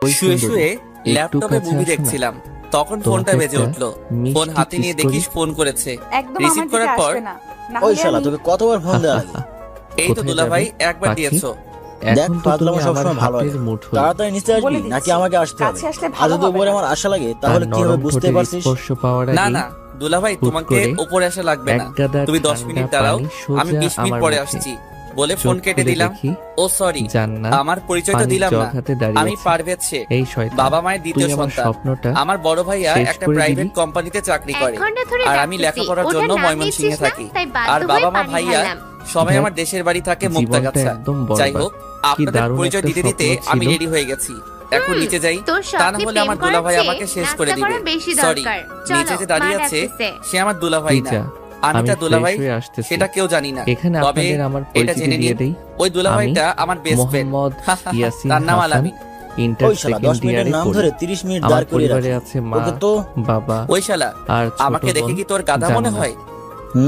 শুয়ে শুয়ে ল্যাপটপে মুভি দেখছিলাম, তখন ফোনটা বেজে উঠলো। ফোন হাতে নিয়ে দেখিস ফোন করেছে। রিসিভ করার পর ওই শালা তোকে কতবার ফোন দেওয়া লাগে? এই তো দুলা ভাই একবার দিয়েছো। দেখ ফাজলামো সবসময় ভালো হয়। তাড়াতাড়ি নিচে আসবি নাকি আমাকে আসতে হবে? আজ যদি উপরে আমার আশা লাগে তাহলে কি হবে বুঝতে পারছিস? না না দুলা ভাই, তোমাকে উপরে আসা লাগবে না, তুমি 10 মিনিট দাঁড়াও, আমি 20 মিনিট পরে আসছি বলে ফোন কেটে দিলাম। ও সরি, আমার পরিচয়টা দিলাম না, আমি পারভেজ শেখ, বাবা মায়ের দ্বিতীয় সন্তান। আমার বড় ভাইয়া একটা প্রাইভেট কোম্পানিতে চাকরি করে আর আমি লেখাপড়ার জন্য ময়মনসিংহে থাকি। আর বাবা মা ভাইয়া সবাই আমার দেশের বাড়ি থাকে মুক্তাগাছা। যাই হোক, আপনাদের পরিচয় দিতে দিতে আমি রেডি হয়ে গেছি, এখন নিচে যাই, তা না হলে আমার দুলা ভাই আমাকে শেষ করে দিবে। সরি, নিচে যে দাঁড়িয়ে আছে সে আমার দুলা ভাই না, আমি তার দুলা ভাই সেটা কেউ জানি না। তবে এটা জেনে নিন, ওই দুলা ভাইটা আমার বেস্ট ফ্রেন্ড, তার নাম আলামিন। ওই শালা 10 মিনিটের নাম ধরে 30 মিনিট দাঁড় করিয়ে রাখে। ওকে তো বাবা ওই শালা আমাকে দেখে কি তোর গাধা মনে হয়?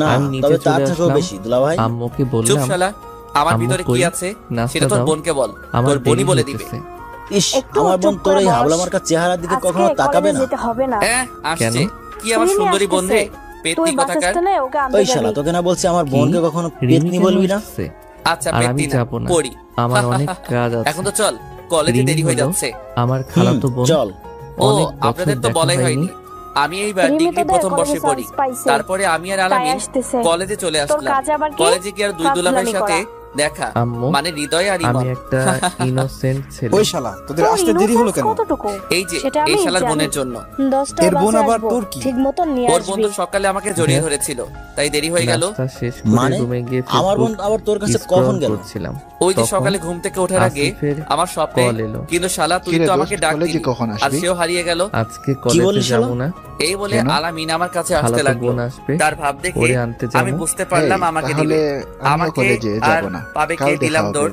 না, তবে তার থেকেও বেশি দুলা ভাই। আম্মুকে চুপ বললাম শালা, আমার ভিতরে কি আছে সেটা তোর বোনকে বল, তোর বোনই বলে দিবে। ইস, আমার বোন তোর এই হাবলা মার্কা চেহারার দিকে কখনো তাকাবে না। আসছে কি আমার সুন্দরী বোন রে, পেতনি কথাকার। ওই শালা তোকে না বলছি আমার বোনকে কখনো পেতনি বলবি না। আচ্ছা পেতনি না, পড়ি। আমার অনেক কাজ আছে, এখন তো চল, কলেজে দেরি হয়ে যাচ্ছে। আমার খালাতো বোন। চল। ও আপনাদের তো বলাই হয়নি, আমি এইবার ডিগ্রি প্রথম বর্ষে পড়ি। তারপরে আমি আর আলামিন কলেজে চলে আসলাম। কলেজে কি আর দুই দুলা ভাইয়ের সাথে দেখা, মানে হৃদয় আর ইমন। আমি একটা ইনোসেন্ট ছেলে। ওই শালা তোদের আসতে দেরি হলো কেন? এই যে এই শালার বোনের জন্য। এর বোন আবার তোর কি? ওর বন্ধু সকালে আমাকে জড়িয়ে ধরেছিল, তাই দেরি হয়ে গেল। নাস্তা শেষ করে রুমে গিয়ে আমার বোন আবার তোর কাছে কখন গেল? ওই যে সকালে ঘুম থেকে ওঠার আগে আমার স্বপ্নে, কিন্তু শালা তুই তো আমাকে ডাক দিলি আর সেও হারিয়ে গেল। আজকে কলেজে যাব না এই বলে আলামিন আমার কাছে আসতে লাগলো। তার ভাব দেখে আমি বুঝতে পারলাম আমাকে দিবে। আমাকে আর পাবে কে দিলাম দৌড়,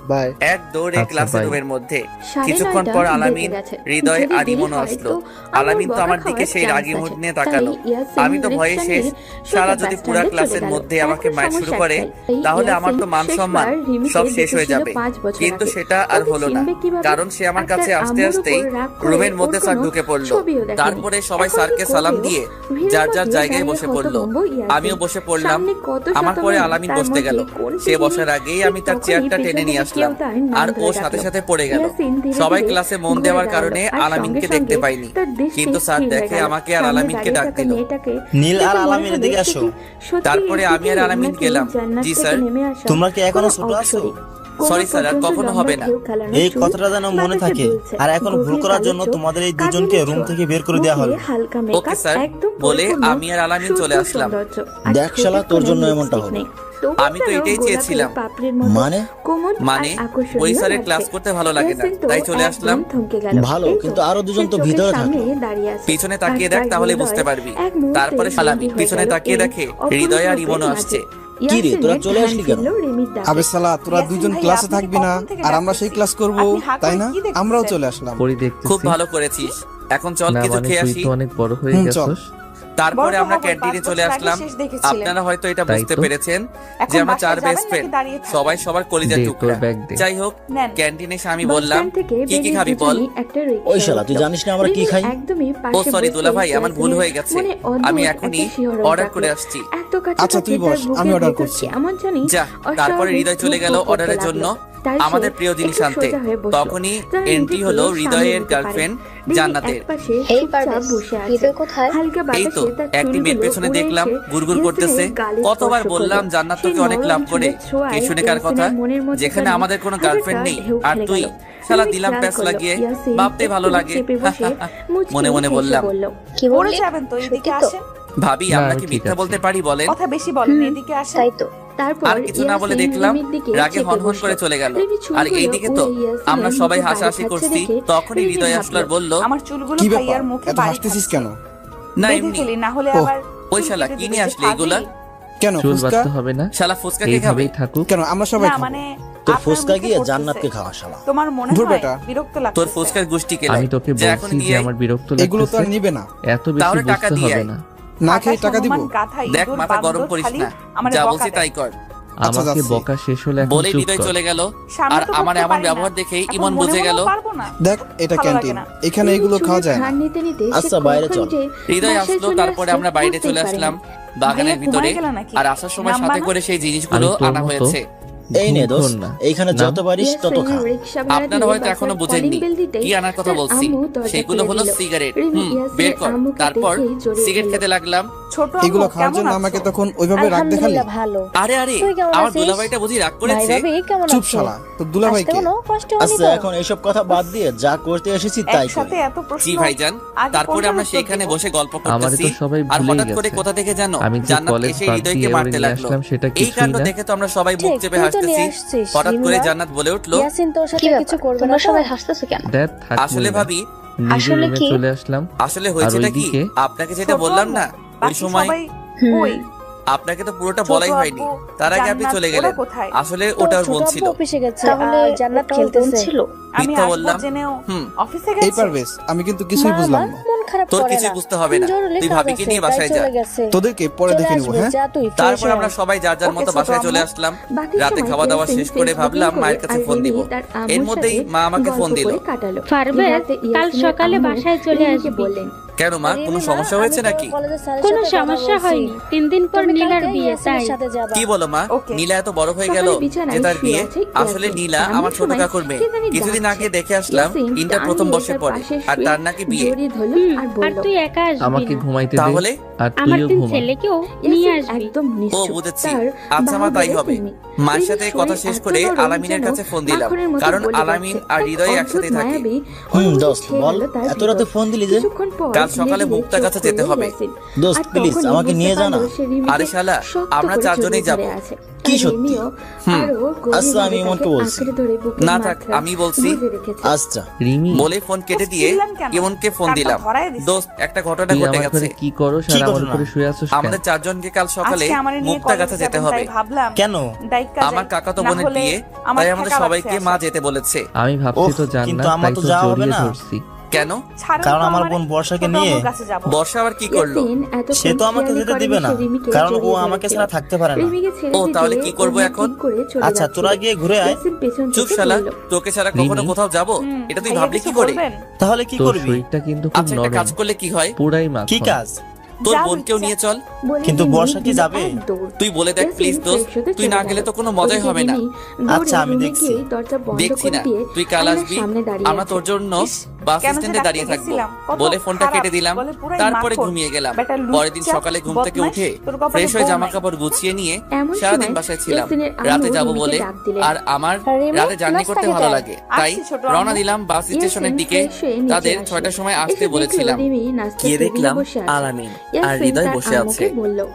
এক দৌড়ে ক্লাসের রুমের মধ্যে। কিছুক্ষণ পর আলামিন, হৃদয় আর ইমনও আসলো। আলামিন তো আমার দিকে সেই রাগি মুখ নিয়ে তাকালো। আমি তো ভয়ে শেষ, সারা যদি পুরা ক্লাসের মধ্যে আমাকে মার শুরু করে তাহলে আমার তো মান সম্মান সব শেষ হয়ে যাবে। কিন্তু সেটা আর হলো না, কারণ সে আমার কাছে আসতে আসতেই রুমের মধ্যে স্যার ঢুকে পড়লো। তারপরে সবাই স্যারকে সালাম দিয়ে যার যার জায়গায় বসে পড়লো, আমিও বসে পড়লাম। আমার পরে আলামিন বসতে গেল, সে বসার আগেই আমি তার চেয়ারটা টেনে নিয়ে আসলাম আর ও সাথে সাথে পড়ে গেল। সবাই ক্লাসে মন দেওয়ার কারণে আলামিনকে দেখতে পাইনি, কিন্তু স্যার দেখে আমাকে আর আলামিনকে ডাক দিল, নীল আর আলামিন এদিকে আসো। তারপরে আমি আর আলামিন গেলাম। জি স্যার। তোমরা কি এখনো ছোট আছো? সরি স্যার, আর কখনো হবে না। এই কথাটা যেন মনে থাকে, আর এখন ভুল করার জন্য তোমাদের এই দুজনকে রুম থেকে বের করে দেওয়া হবে। ওকে স্যার বলে আমি আর আলামিন চলে আসলাম। দেখ শালা তোর জন্য এমনটা হবে। আমি তো এটাই চেয়েছিলাম। মানে মানে ওই স্যারের ক্লাস করতে ভালো লাগে না, তাই চলে আসলাম। ভালো, কিন্তু আরো দুজন তো ভিতরে থাকে। পিছনে তাকিয়ে দেখ তাহলে বুঝতে পারবি। তারপরে আলামিন পিছনে তাকিয়ে দেখে হৃদয় আর ইমনও আসছে। কি রে তোরা চলে আসলি কেন? আবে শালা তোরা দুজন ক্লাসে থাকবি না আর আমরা সেই ক্লাস করব, তাই না? আমরাও চলে আসলাম। খুব ভালো করেছিস, এখন চল কিছু খেয়ে আসি। তুই তো অনেক বড় হয়ে গেছিস। তারপরে আমরা ক্যান্টিনে চলে আসলাম। আপনারা হয়তো এটা বুঝতে পেরেছেন যে আমরা চার বেস্ট ফ্রেন্ড, সবাই সবার কলিজার টুকরা। যাই হোক, ক্যান্টিনে এসে আমি বললাম কি কি খাবি বল। ওই শালা তুই জানিস না আমরা কি খাই? ও সরি দুলা ভাই, আমার ভুল হয়ে গেছে, আমি এখনই অর্ডার করে আসছি। আচ্ছা তুই বস, আমি অর্ডার করছি। যা। তারপরে হৃদয় চলে গেল অর্ডারের জন্য। আমাদের প্রিয় জিনিস আনতে তখনই এন্ট্রি হলো হৃদয়ের গার্লফ্রেন্ড জান্নাতের। এই তো একটি মেয়ের পেছনে দেখলাম গুড়গুড় করতেছে। কতবার বললাম জান্নাত তোকে অনেক লাভ করে, কে শুনে কার কথা, যেখানে আমাদের কোনো গার্লফ্রেন্ড নেই আর তুই শালা দিলাম প্যাস লাগিয়ে, ভাবতে ভালো লাগে। মনে মনে বললাম ভাবি আমরা কি মিথ্যা বলতে পারি বলেন? কথা বেশি বলেন, এদিকে আসেন। তাই তো। আর কিছু না বলে দেখলাম রাগে হনহন করে চলে গেল। আর এইদিকে তো আমরা সবাই হাসাহাসি করছি, তখনই হৃদয় আসলো আর বলল আমার চুলগুলো ভাইয়ার মুখে এত হাসতেছিস কেন? না এমনি। না হলে আবার ওই শালা কি নিয়ে আসলে এগুলা? কেন চুল ফুসকা বাঁধতে হবে না? শালা ফুসকা কে খাবে? থাকুক কেন আমরা সবাই না খাবো। মানে তোর ফুসকা গিয়ে জান্নাতকে খাওয়া শালা। তোমার মনে ধুর হয় বেটা। বিরক্ত লাগছে? তোর ফুসকার গোষ্ঠী কে? আমি তোকে বলছি যে আমার বিরক্ত লাগছে। এগুলো তো আর নিবে না। এত বেশি তাহলে টাকা বুঝতে দিয়ে হবে আয়। না। না খেয়ে টাকা দিব? দেখ মাথা গরম করিস না, যা বলছি তাই কর। আচ্ছা, আমাকে যাচ্ছি। বকা শেষ হলে এখন বলে চুপ হৃদয় কর। চলে গেল। সামনে আর তো আমার করতে এমন পারি না। ব্যবহার দেখেই এখন ইমন মনে বুঝে মনেও গেল। পারবো না। দেখ এটা ভালো ক্যান্টিন, লাগে না। এখানে এগুলো খাওয়া যায় না। আচ্ছা, বাইরে চল। হৃদয় আসলো, তারপরে আমরা বাইরে চলে আসলাম বাগানের ভাইয়া ভিতরে। ঘুমায় গেল নাকি? আর আসার সময় সাথে নামবা না? করে সেই জিনিসগুলো আমি তোর আনা মতো হয়েছে। এই নে ঘুম দোস্ত, না। এইখানে নাম। যত পারিস তত খা। আপনারা হয়তো এখনো বুঝেননি কি আনার কথা বলছি। সেগুলো হলো সিগারেট। বের কর। তারপর সিগারেট খেতে লাগলাম। ছোট এগুলো আম্মু, খাওয়ার কেমন জন্য আছো? আমাকে তখন ওইভাবে রাগ দেখালি? ভালো। আরে তুই কেমন আমার আছিস? দুলাভাইটা বুঝি রাগ করেছে। ভাই ভাবি কেমন চুপ আছো? শালা, তোর দুলাভাই আসতে কে? কোনো কষ্ট হয়নি আচ্ছা, তো? এখন এইসব কথা বাদ দিয়ে যা করতে এসেছি তাই করি। একসাথে এত প্রশ্ন। জি ভাইজান। আগে তারপরে কোনটার আমরা উত্তর সেখানে দেব? বসে গল্প আমারে করতেছি। তো সবাই আর ভুলেই হঠাৎ করে গেছে। কোথা থেকে জানো আমি যে জান্নাত কলেজ এসে বাদ হৃদয়কে দিয়ে ওরে মারতে নিয়ে লাগলো। আসলাম সেটা এই কিছুই কাণ্ড না। দেখে তো আমরা সবাই মুখ ঠিক, চেপে তুই তো হাসতেছি। নিয়ে আসছিস, হঠাৎ করে রিমা। জান্নাত বলে উঠলো, ইয়াসিন তোর সাথে কি ব্যাপার? কিছু করবে তোমরা না তো? সবাই হাসতেছো কেন? ড্যাড থাক আসলে বলবে। ভাবি নিজের আসলে রুমে কি? চলে আসলাম। আসলে হয়েছেটা কি ওইদিকে? আপনাকে যেটা ছোট বললাম আম্মু, না ওই বাকি সময় সবাই হুম। কই? আপনাকে তো পুরোটা ছোট বলাই হয়নি। আব্বু, তার আগে আপনি জান্নাত, চলে ওরা গেলেন। কোথায়? আসলে তোর ওটার ছোট বোন আব্বু ছিল। অফিসে গেছে, তাহলে আর জান্নাত ওটা ওর বোন খেলতেছে। ছিল। আমি মিথ্যা আসবো বললাম। জেনেও হুম। অফিসে এই গেছে। পারভেজ, আমি কিন্তু কিছুই বুঝলাম না। মন খারাপ তোর করে কিছুই না। বুঝতে হবে না। জরুরি তুই কাজ ভাবিকে আছে, নিয়ে তাই বাসায় যা। চলে গেছে। তোদেরকে পরে চলে দেখে নিবো, আসবে, হ্যাঁ? যা তুই fresh তারপর হয়ে আমরা আয়। সবাই যার যার ওকে, মতো ছোট বাসায় চলে আম্মু। আসলাম। রাতে খাওয়া দাওয়া শেষ করে ভাবলাম মায়ের কাছে ফোন দিব। এর মধ্যেই মা আমাকে ফোন দিল। পারভেজ, কাল সকালে বাসায় চলে আসবি। কেন মা, কোনো রিমা, সমস্যা হয়েছে আমি তো নাকি? কলেজের স্যারের কোনো সাথে কথা সমস্যা বলছি। হয়নি, 3 দিন পর তুমি নীলার কালকে বিয়ে, ইয়াসিনের তাই। সাথে যাবা। কি বলো মা? ওকে। নীলা এত বড় হয়ে গেল যে তার বিয়ে? আসলে নীলা আমার ছোট কাকুর মেয়ে। কিছুদিন আগে দেখে আসলাম ইন্টার প্রথম বর্ষে পড়ে, আর তার নাকি বিয়ে। আর তুই একা আসবি আমাকে না। ঘুমাইতে দে। তাহলে আর আমার তুইও 3 ঘুমা। ছেলেকেও নিয়ে আসবি। ও বুঝেছি। আচ্ছা মা, তাই হবে। মার সাথে কথা শেষ করে আলামিনের কাছে ফোন দিলাম, কারণ আলামিন আর হৃদয় একসাথে থাকে। দোস্ত বল, এত রাতে ফোন দিলি যে? কাল সকালে মুক্তার কাছে যেতে হবে। দোস্ত প্লিজ আমাকে নিয়ে যা না। আরে শালা, আমরা চারজনেই যাব। কি সত্যি? আচ্ছা, আমি ইমনকে বলছি। না থাক, আমি বলছি। আচ্ছা। রিমি, বলে ফোন কেটে দিয়ে বুঝছিলাম কেন? ইমনকে ফোন কানটা দিলাম। ধরায় দিছে। দোস্ত, একটা ঘটনা তুই ঘটে আমার গেছে। ঘরে কি করো? কি আর আমার ঘটনা? ঘরে শুয়ে আছিস কেন? আমাদের চারজনকে কাল সকালে আজকে আমারে নিয়ে মুক্তার কাছে কলেজে যেতে যাবেন, হবে। তাই ভাবলাম কেন? দায়িকা আমার যাই। কাকাতো না বোনের হলে বিয়ে, আমার তাই আমাদের ঠেকা সবাইকে লাগছে মা আসা। যেতে বলেছে। আমি ভাবছি তো কিন্তু জান্নাত, আমার তাই তো তো যাওয়া হবে জড়িয়ে না। ধরছি। কেন? ছাড়ুন কারণ তো আমার আমারে, বোন বর্ষাকে ছোট নিয়ে আম্মুর কাছে যাবো। বর্ষা আবার কি করলো? সে তো আমাকে যেতে দিবে না, কারণ ও আমাকে ছাড়া থাকতে পারে না। ও, তাহলে কি করবো এখন? আচ্ছা, তোরা গিয়ে ঘুরে আয়। চুপ শালা, তোকে ছাড়া কখনো রিমি? কোথাও যাবো? হুম, এটা তুই ভাইয়া ভাবলি কিছু কি করে? বলবেন? তাহলে কি তোর করবি? শরীরটা কিন্তু খুব আচ্ছা, একটা নরম, কাজ করলে কি হয়? পুরাই মাখন। কি কাজ? তোর যা বোনকেও ইচ্ছা। নিয়ে চল। কিন্তু বর্ষা কি যাবে? তুই বলে দেখ প্লিজ দোস্ত, তুই না গেলে তো কোনো মজাই হবে না। আচ্ছা, আমি দেখছি। দেখছি না, তুই কাল আসবি, আমরা তোর জন্য বাস কেন যে স্ট্যান্ডে ডাকতে দাঁড়িয়ে থাকবো। গেছিলাম? কত বলে ফোনটা খারাপ, কেটে দিলাম। বলে পুরাই তারপরে মাখন। ঘুমিয়ে গেলাম। বেটা পরের দিন লুচ্চা, সকালে ঘুম থেকে বদমাশ, উঠে তোর কপালে ফ্রেশ হয়ে বউ জামা নাই। কাপড় গুছিয়ে নিয়ে এমন সারাদিন সময় বাসায় ছিলাম ইয়াসিনের আম্মু রাতে যাব রিমিকে বলে। ডাক দিলেন। আর আমার রিমি, রাতে জার্নি নাস্তা করতে খেতে ভালো আয়। লাগে, তাই আসছি ছোট রওনা আম্মু। দিলাম বাস স্টেশনের দিকে। তাদের 6টার সময় আসতে বলেছিলাম। গিয়ে দেখলাম আলামিন আর হৃদয় বসে আছে।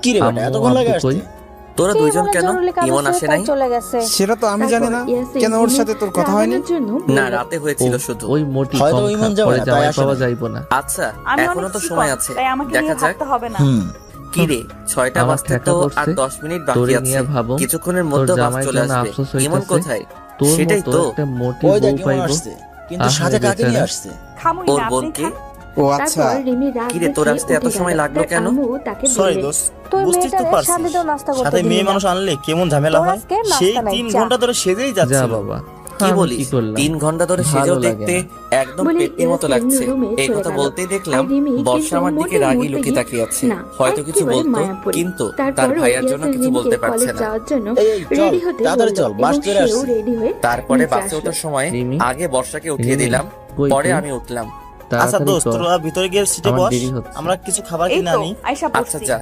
কি রে বেটা, এতক্ষণ লাগে আসতে? তোরা দুইজন কেন? ইমন আসে নাই? চলে গেছে। সেটা তো আমি জানি না। কেন ওর সাথে তোর কথা হয়নি? না, রাতে হয়েছিল শুধু। ওই মোটি হয়তো কম ইমন খা, যাবে পরে না, তাই জামাই আসে পাওয়া না। যাইবো না। আচ্ছা, আমি এখনো অনেক তো চিকন, সময় আছে, তাই আমাকে দেখা নিয়ে যাক। ভাবতে হবে না। হুম। কি রে, 6টা আমার বাজতে ঠেকা তো পড়ছে। আর 10 মিনিট বাকি তোরে আছে। নিয়ে ভাবো, কিছুক্ষণের তোর মধ্যে বাস জামাইয়ের চলে জন্য আসবে। আফসোস ইমন হইতাছে। কোথায়? তোর সেটাই মতো তো। একটা মোটি ওই বউ দেখ ইমন পাইবো। আসছে, কিন্তু আহা, সাথে কাকে নিয়ে বেচারা। আসছে? খামুই ওর না, আপনি বোনকে। খান। ও আচ্ছা, কি রে, তোর আসতে এত সময় লাগলো কেন? সরি দোস্ত, তুই বুঝতেই তো মেয়েটারে পারছিস, শান্তিতেও নাস্তা করতে সাথে দিবি মেয়ে না। মানুষ আনলে কেমন ঝামেলা তোর হয়। আজকে নাস্তা সেই নাই, 3 যা। ঘন্টা ধরে সেজেই যা যাচ্ছে। বাবা, কি আমি বলিস? কি করলাম? 3 ঘন্টা ধরে ভালো সেজেও লাগে দেখতে না। একদম পেটনির মতো লাগছে। এই কথা বলতেই দেখলাম বর্ষা আমার দিকে রাগি লুকিয়ে তাকিয়ে আছে। হয়তো কিছু বলতো, কিন্তু তার ভাইয়ার জন্য কিছু বলতে পারছে না। এই চল, তাড়াতাড়ি চল, বাস চলে আসছে। তারপরে বাসে ওঠার সময় রিমি? আগে বর্ষাকে উঠিয়ে রিমি? দিলাম, কই পরে তুই? আমি উঠলাম। আচ্ছা তাড়াতাড়ি দোস্ত, কর। তোরা ভিতরে গিয়ে সিটে আমার বস, দেরি হচ্ছে। আমরা কিছু খাবার এই কিনে তো, আনি। আইসা আচ্ছা পড়ছি। যা,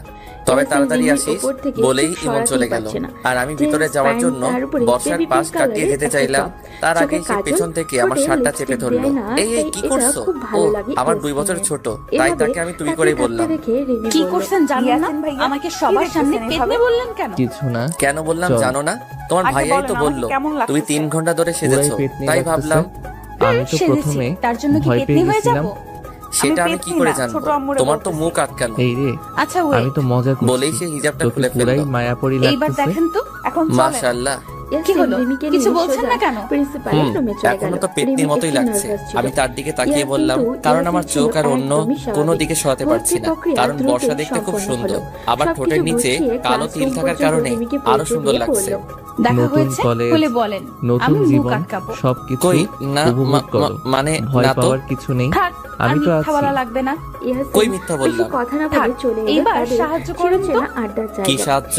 তবে তাড়াতাড়ি আসিস বলেই ইমন চলে গেল। আর আমি ভিতরে যাওয়ার জন্য বর্ষার পাশ কাটিয়ে যেতে চাইলাম, তার আগে সে পেছন থেকে আমার শার্টটা চেপে ধরলো। এই এই কি করছো? ও আমার 2 বছর ছোট, তাই তাকে আমি তুই করেই বললাম। কি করছেন জানেন না? ইয়াসিন ভাইয়া, আমাকে কি সবার সামনে দেখতেছেন পেতনি এভাবে? বললেন কেন? কিছু না, কেন বললাম চল। জানো না? তোমার আগে ভাইয়াই তো বলেন, বললো আমাকে কেমন লাগতেছে? তুমি 3 ঘন্টা ধরে সেজেছো, পুরাই পেতনি তাই লাগতেছে। ভাবলাম। আমি তো সেজেছি, প্রথমে তার জন্য কি ভয় পেতনি পেয়ে হয়ে গেছিলাম। যাবো? সেটা আমি কি পেতনি করে না, জানবো? ছোট আম্মুরে তোমার তো বলতেছি। মুখ আটকানো। এই রে, আচ্ছা আমি তো মজা করছি। বলেই সে হিজাবটা তোকে খুলে পুরাই ফেললো। মায়াপড়ি এইবার লাগতেছে। দেখেন তো। এখন চলেন। মাশাআল্লাহ, কি হলো কিছু বলছেন না কেন? এখনো তো পেটনির মতোই লাগছে। আমি তার দিকে তাকিয়ে বললাম, কারণ আমার চোখ আর অন্য কোনো দিকে সরাতে পারছি না। কারণ বর্ষা দেখতে খুব সুন্দর, আবার ঠোঁটের নিচে কালো তিল থাকার কারণে আরো সুন্দর লাগছে। দেখা নতুন হয়েছে কলেজ, বলে বলেন, নতুন আমি মুখ জীবন, আটকাবো। সবকিছু কই না উপভোগ করো। মানে ভয় না তো। পাওয়ার কিছু নেই, থাক, আর আমি তো মিথ্যা বলা আছি। লাগবে না। কই মিথ্যা বললাম? থাক, এইবার সাহায্য করুন তো। কি সাহায্য?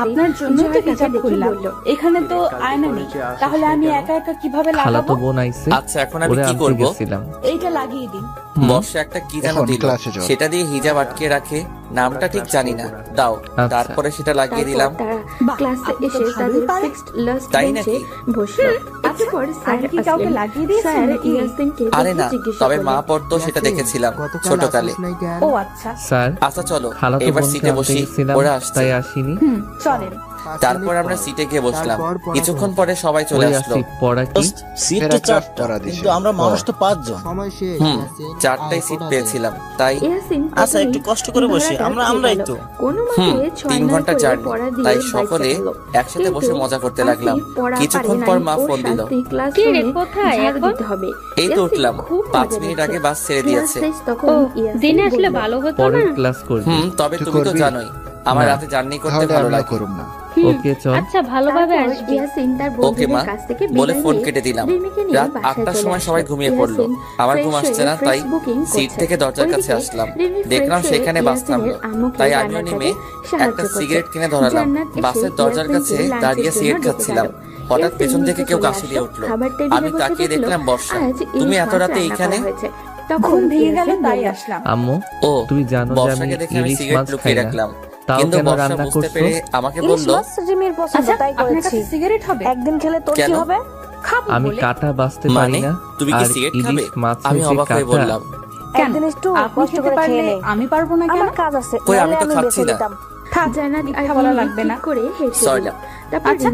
আপনার জন্য তো হিজাব খুললাম, এখানে তো আয়না নেই, তাহলে আমি একা একা কিভাবে খালাতো লাগাবো? বোন আইছে, আচ্ছা এখন আমি ওরে কি আনতে করব? গেছিলাম। এইটা লাগিয়ে দিন। বর্ষা একটা কি যেন এখন দিল, ক্লাসে যাও। সেটা দিয়ে হিজাব আটকে রাখে, নামটা ঠিক জানি না, দাও। আচ্ছা। তারপরে সেটা লাগিয়ে দিলাম। বাহ, আপনি তো ভালোই পারেন। তাই নাকি? আগে কি কাউকে লাগিয়ে দিয়েছেন নাকি? আরে না, তবে মা পড়তো সেটা দেখেছিলাম ছোটকালে। ও আচ্ছা, স্যার, আচ্ছা চলো খালাতো এবার বোনকে সিটে আনতে বসি, গেছিলাম, ওরা আসছে। তাই আসিনি। চলেন। তারপর আমরা সিটে গিয়ে বসলাম। কিছুক্ষণ পরে সবাই চলে ওই আসলো। আসি পড়া কি? সিট তো ফেরার ক্লাস 4টা, করা দিছে। কিন্তু আমরা মানুষ তো 5 জন। চারটায় সিট পেয়েছিলাম, তাই আচ্ছা একটু কষ্ট করে বসি, আমরা একটু 3 ঘন্টা জার্নি, তাই সকলে একসাথে বসে মজা করতে লাগলাম। কিছুক্ষণ পর মা ফোন দিল। কি রে, কোথায় এখন? এই তো উঠলাম, 5 মিনিট আগে বাস ছেড়ে দিয়েছে। ও, দিনে আসলে ভালো হতো না? পরের ক্লাস করবি। তবে তুমি তো করবি? জানোই আমার না। রাতে জার্নি করতে তাহলে ভালো আমরা লাগে। করুম না। ওকে চল। আচ্ছা, ভালোভাবে আসবি। ওকে মা, বলে ফোন কেটে দিলাম। রাত 8টার সময় সবাই ঘুমিয়ে পড়লো। আমার ঘুম আসছে না, তাই সিট থেকে দরজার কাছে আসলাম। দেখলাম সেখানে বাস থামলো, তাই আমিও নেমে একটা সিগারেট কিনে ধরালাম। বাসের দরজার কাছে দাঁড়িয়ে সিগারেট খাচ্ছিলাম। হঠাৎ পেছন থেকে কেউ কাশি দিয়ে উঠলো। আমি তাকিয়ে দেখলাম বর্ষা। তুমি এত রাতে এইখানে? ঘুম ভেঙে গেল তাই আসলাম। আম্মু, ও, তুমি জানো যে আমি বর্ষাকে দেখে আমি ইলিশ সিগারেট মাছ খাই লুকিয়ে না, রাখলাম। তাও কিন্তু কেন বর্ষা রান্না বুঝতে করছো? পেরে আমাকে বলল, আচ্ছা, আপনার কাছে সিগারেট হবে? একদিন খেলে তোর কেন? কি হবে? খাবো আমি বলে। কাটা বাঁচতে মানে পারি না, তুমি কি আর সিগারেট খাবে? ইলিশ মাছ আমি হচ্ছে অবাক হয়ে কাটা। বললাম, কেন? একদিন একটু আপনি কষ্ট খেতে করে পারলে খেয়ে নে। আমি পারবো না কেন? আমার কাজ আছে, কই, আমি নাহলে তো আমি খাচ্ছি বেঁচে না। যেতাম। থাক, মিথ্যা বলা লাগবে না। সরি। আচ্ছা,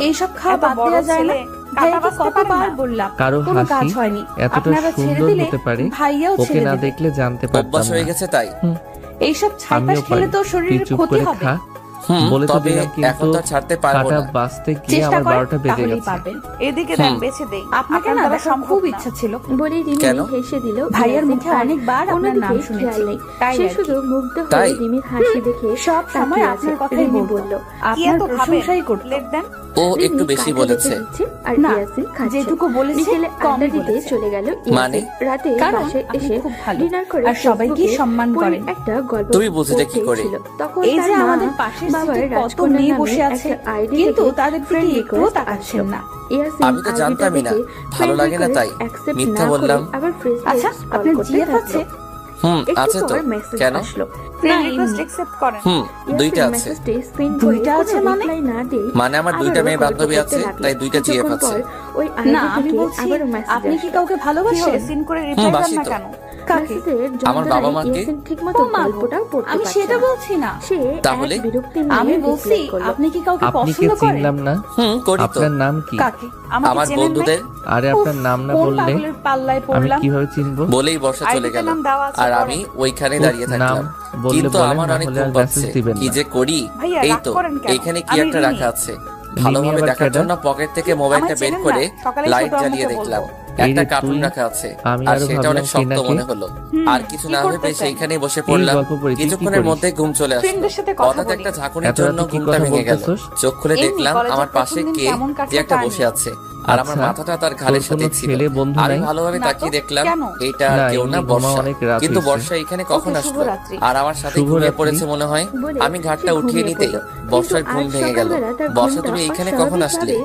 এইসব খাওয়া বাদ দেওয়া যায় না? ভাইয়াকে কতবার বললাম, কারো কোনো কাজ হাসি হয়নি। এতটা আপনারা ছেড়ে সুন্দর দিলে হতে পারে, ভাইয়াও ওকে ছেড়ে না দেবে। দেখলে জানতে পারতাম অভ্যাস হয়ে না। গেছে তাই। এইসব ছাইপাস আমিও খেলে পারি, তো তুই শরীরের চুপ ক্ষতি করে হবে। খা। বলে তো তবে দিলাম, এখন কিন্তু তো ছাড়তে পারবো কাটা না। বাঁচতে গিয়ে চেষ্টা আমার করেন, 12টা বেজে তাহলেই গেছে। পারবেন। এদিকে দেন, বেছে দেই। আপনাকে না আপনার দেখার খুব ইচ্ছা ছিল। কেন? ভাইয়ার মুখে অনেকবার আপনার নাম শুনেছি, তাই আর কি। তাই? সব সময় আপনার কথাই বলবো, আপনার প্রশংসাই করতো। লেট দেন। ও একটু বেশি বলেছে। না, যেটুকু বলেছে কমই বলেছে। মানে? কারণ আপনি খুব ভালো আর সবাইকে সম্মান করেন। তুমি বুঝলে কি করে? এই যে আমাদের পাশের সিটে কত মেয়ে বসে আছে, কিন্তু তাদের দিকে একটুও তাকাচ্ছেন না। আমি তো জানতামই না, ভালো লাগে না তাই মিথ্যা বললাম। আচ্ছা, আপনার জিএফ আছে? আছে তো, কেন? ফ্রেন্ড রিকোয়েস্ট অ্যাকসেপ্ট করেন। দুইটা আছে। দুইটা আছে মানে আমার 2টা মেয়ে বান্ধবী আছে, তাই 2টা জিএফ আছে। না, আমি বলছি আপনি কি কাউকে ভালোবাসেন? সিন করে রিপ্লাই দেন বাসি না তো। কেন? কাকে? আমার বাবা মাকে। ও মা গো, আমি সেটা বলছি না। তাহলে? আমি বলছি আপনি কি কাউকে আপনি কে পছন্দ করেন? চিনলাম না। করি তো। আপনার নাম কি? কাকে? আমাকে আমার চেনেন নাই? বন্ধুদের। আরে আপনার নাম না কোন বললে পাগলের পাল্লায় আমি পড়লাম? কিভাবে চিনবো? বলেই বর্ষা চলে আইডিতে গেল, নাম দেওয়া আছে, আর পড়েন। আমি ওইখানে দাঁড়িয়ে নাম থাকলাম। বললে কিন্তু বলেন, আমার না অনেক হলে আর ঘুম পাচ্ছে, মেসেজ দিবেন কি না। যে করি। ভাইয়া, এই রাগ তো করেন কেন? এখানে কি আমি একটা রিমি। রাখা আছে। ভালোভাবে আবার দেখার কেডা? জন্য পকেট থেকে মোবাইলটা আমায় বের চেনেন করে না? সকালে লাইট ছোট জ্বালিয়ে আম্মুকে দেখলাম বলবো। একটা এই রে কার্টুন তুই? রাখা আছে, আমি আর আরো সেটা ভাবলাম অনেক কি শক্ত নাকি? মনে হলো। আর কিছু কি না ভেবে করতেছেন? সেইখানে বসে পড়লাম। গল্প পড়ি, তুই কি কিছুক্ষণের করিস? মধ্যে ঘুম চলে আসলো। ফ্রেন্ডদের সাথে কথা হঠাৎ বলি। একটা ঝাঁকুনির এত জন্য রাতে কি ঘুমটা কথা ভেঙে গেল। বলতেছস? চোখ খুলে এমনি দেখলাম কলেজের আমার প্রথম পাশে দিন কে কেমন কাটলো যে একটা তা বসে নিয়ে। আছে, আর আমার আচ্ছা, মাথাটা তার ঘাড়ের তোর সাথে কোনো ছিল। ছেলে বন্ধু আমি নাই? ভালোভাবে না তো, তাকিয়ে দেখলাম কেন? এটা না, কেউ না, এমনি বর্ষা। ঘুমা, অনেক রাত কিন্তু হয়েছে। বর্ষা এখানে কখন ওকে, আসলো? শুভরাত্রি। আর আমার সাথে ঘুমিয়ে শুভরাত্রি। পড়েছে মনে হয়। আমি ঘাটটা উঠিয়ে নিতেই বর্ষার ঘুম ভেঙে গেল। বর্ষা, তুমি এখানে কখন আসলে?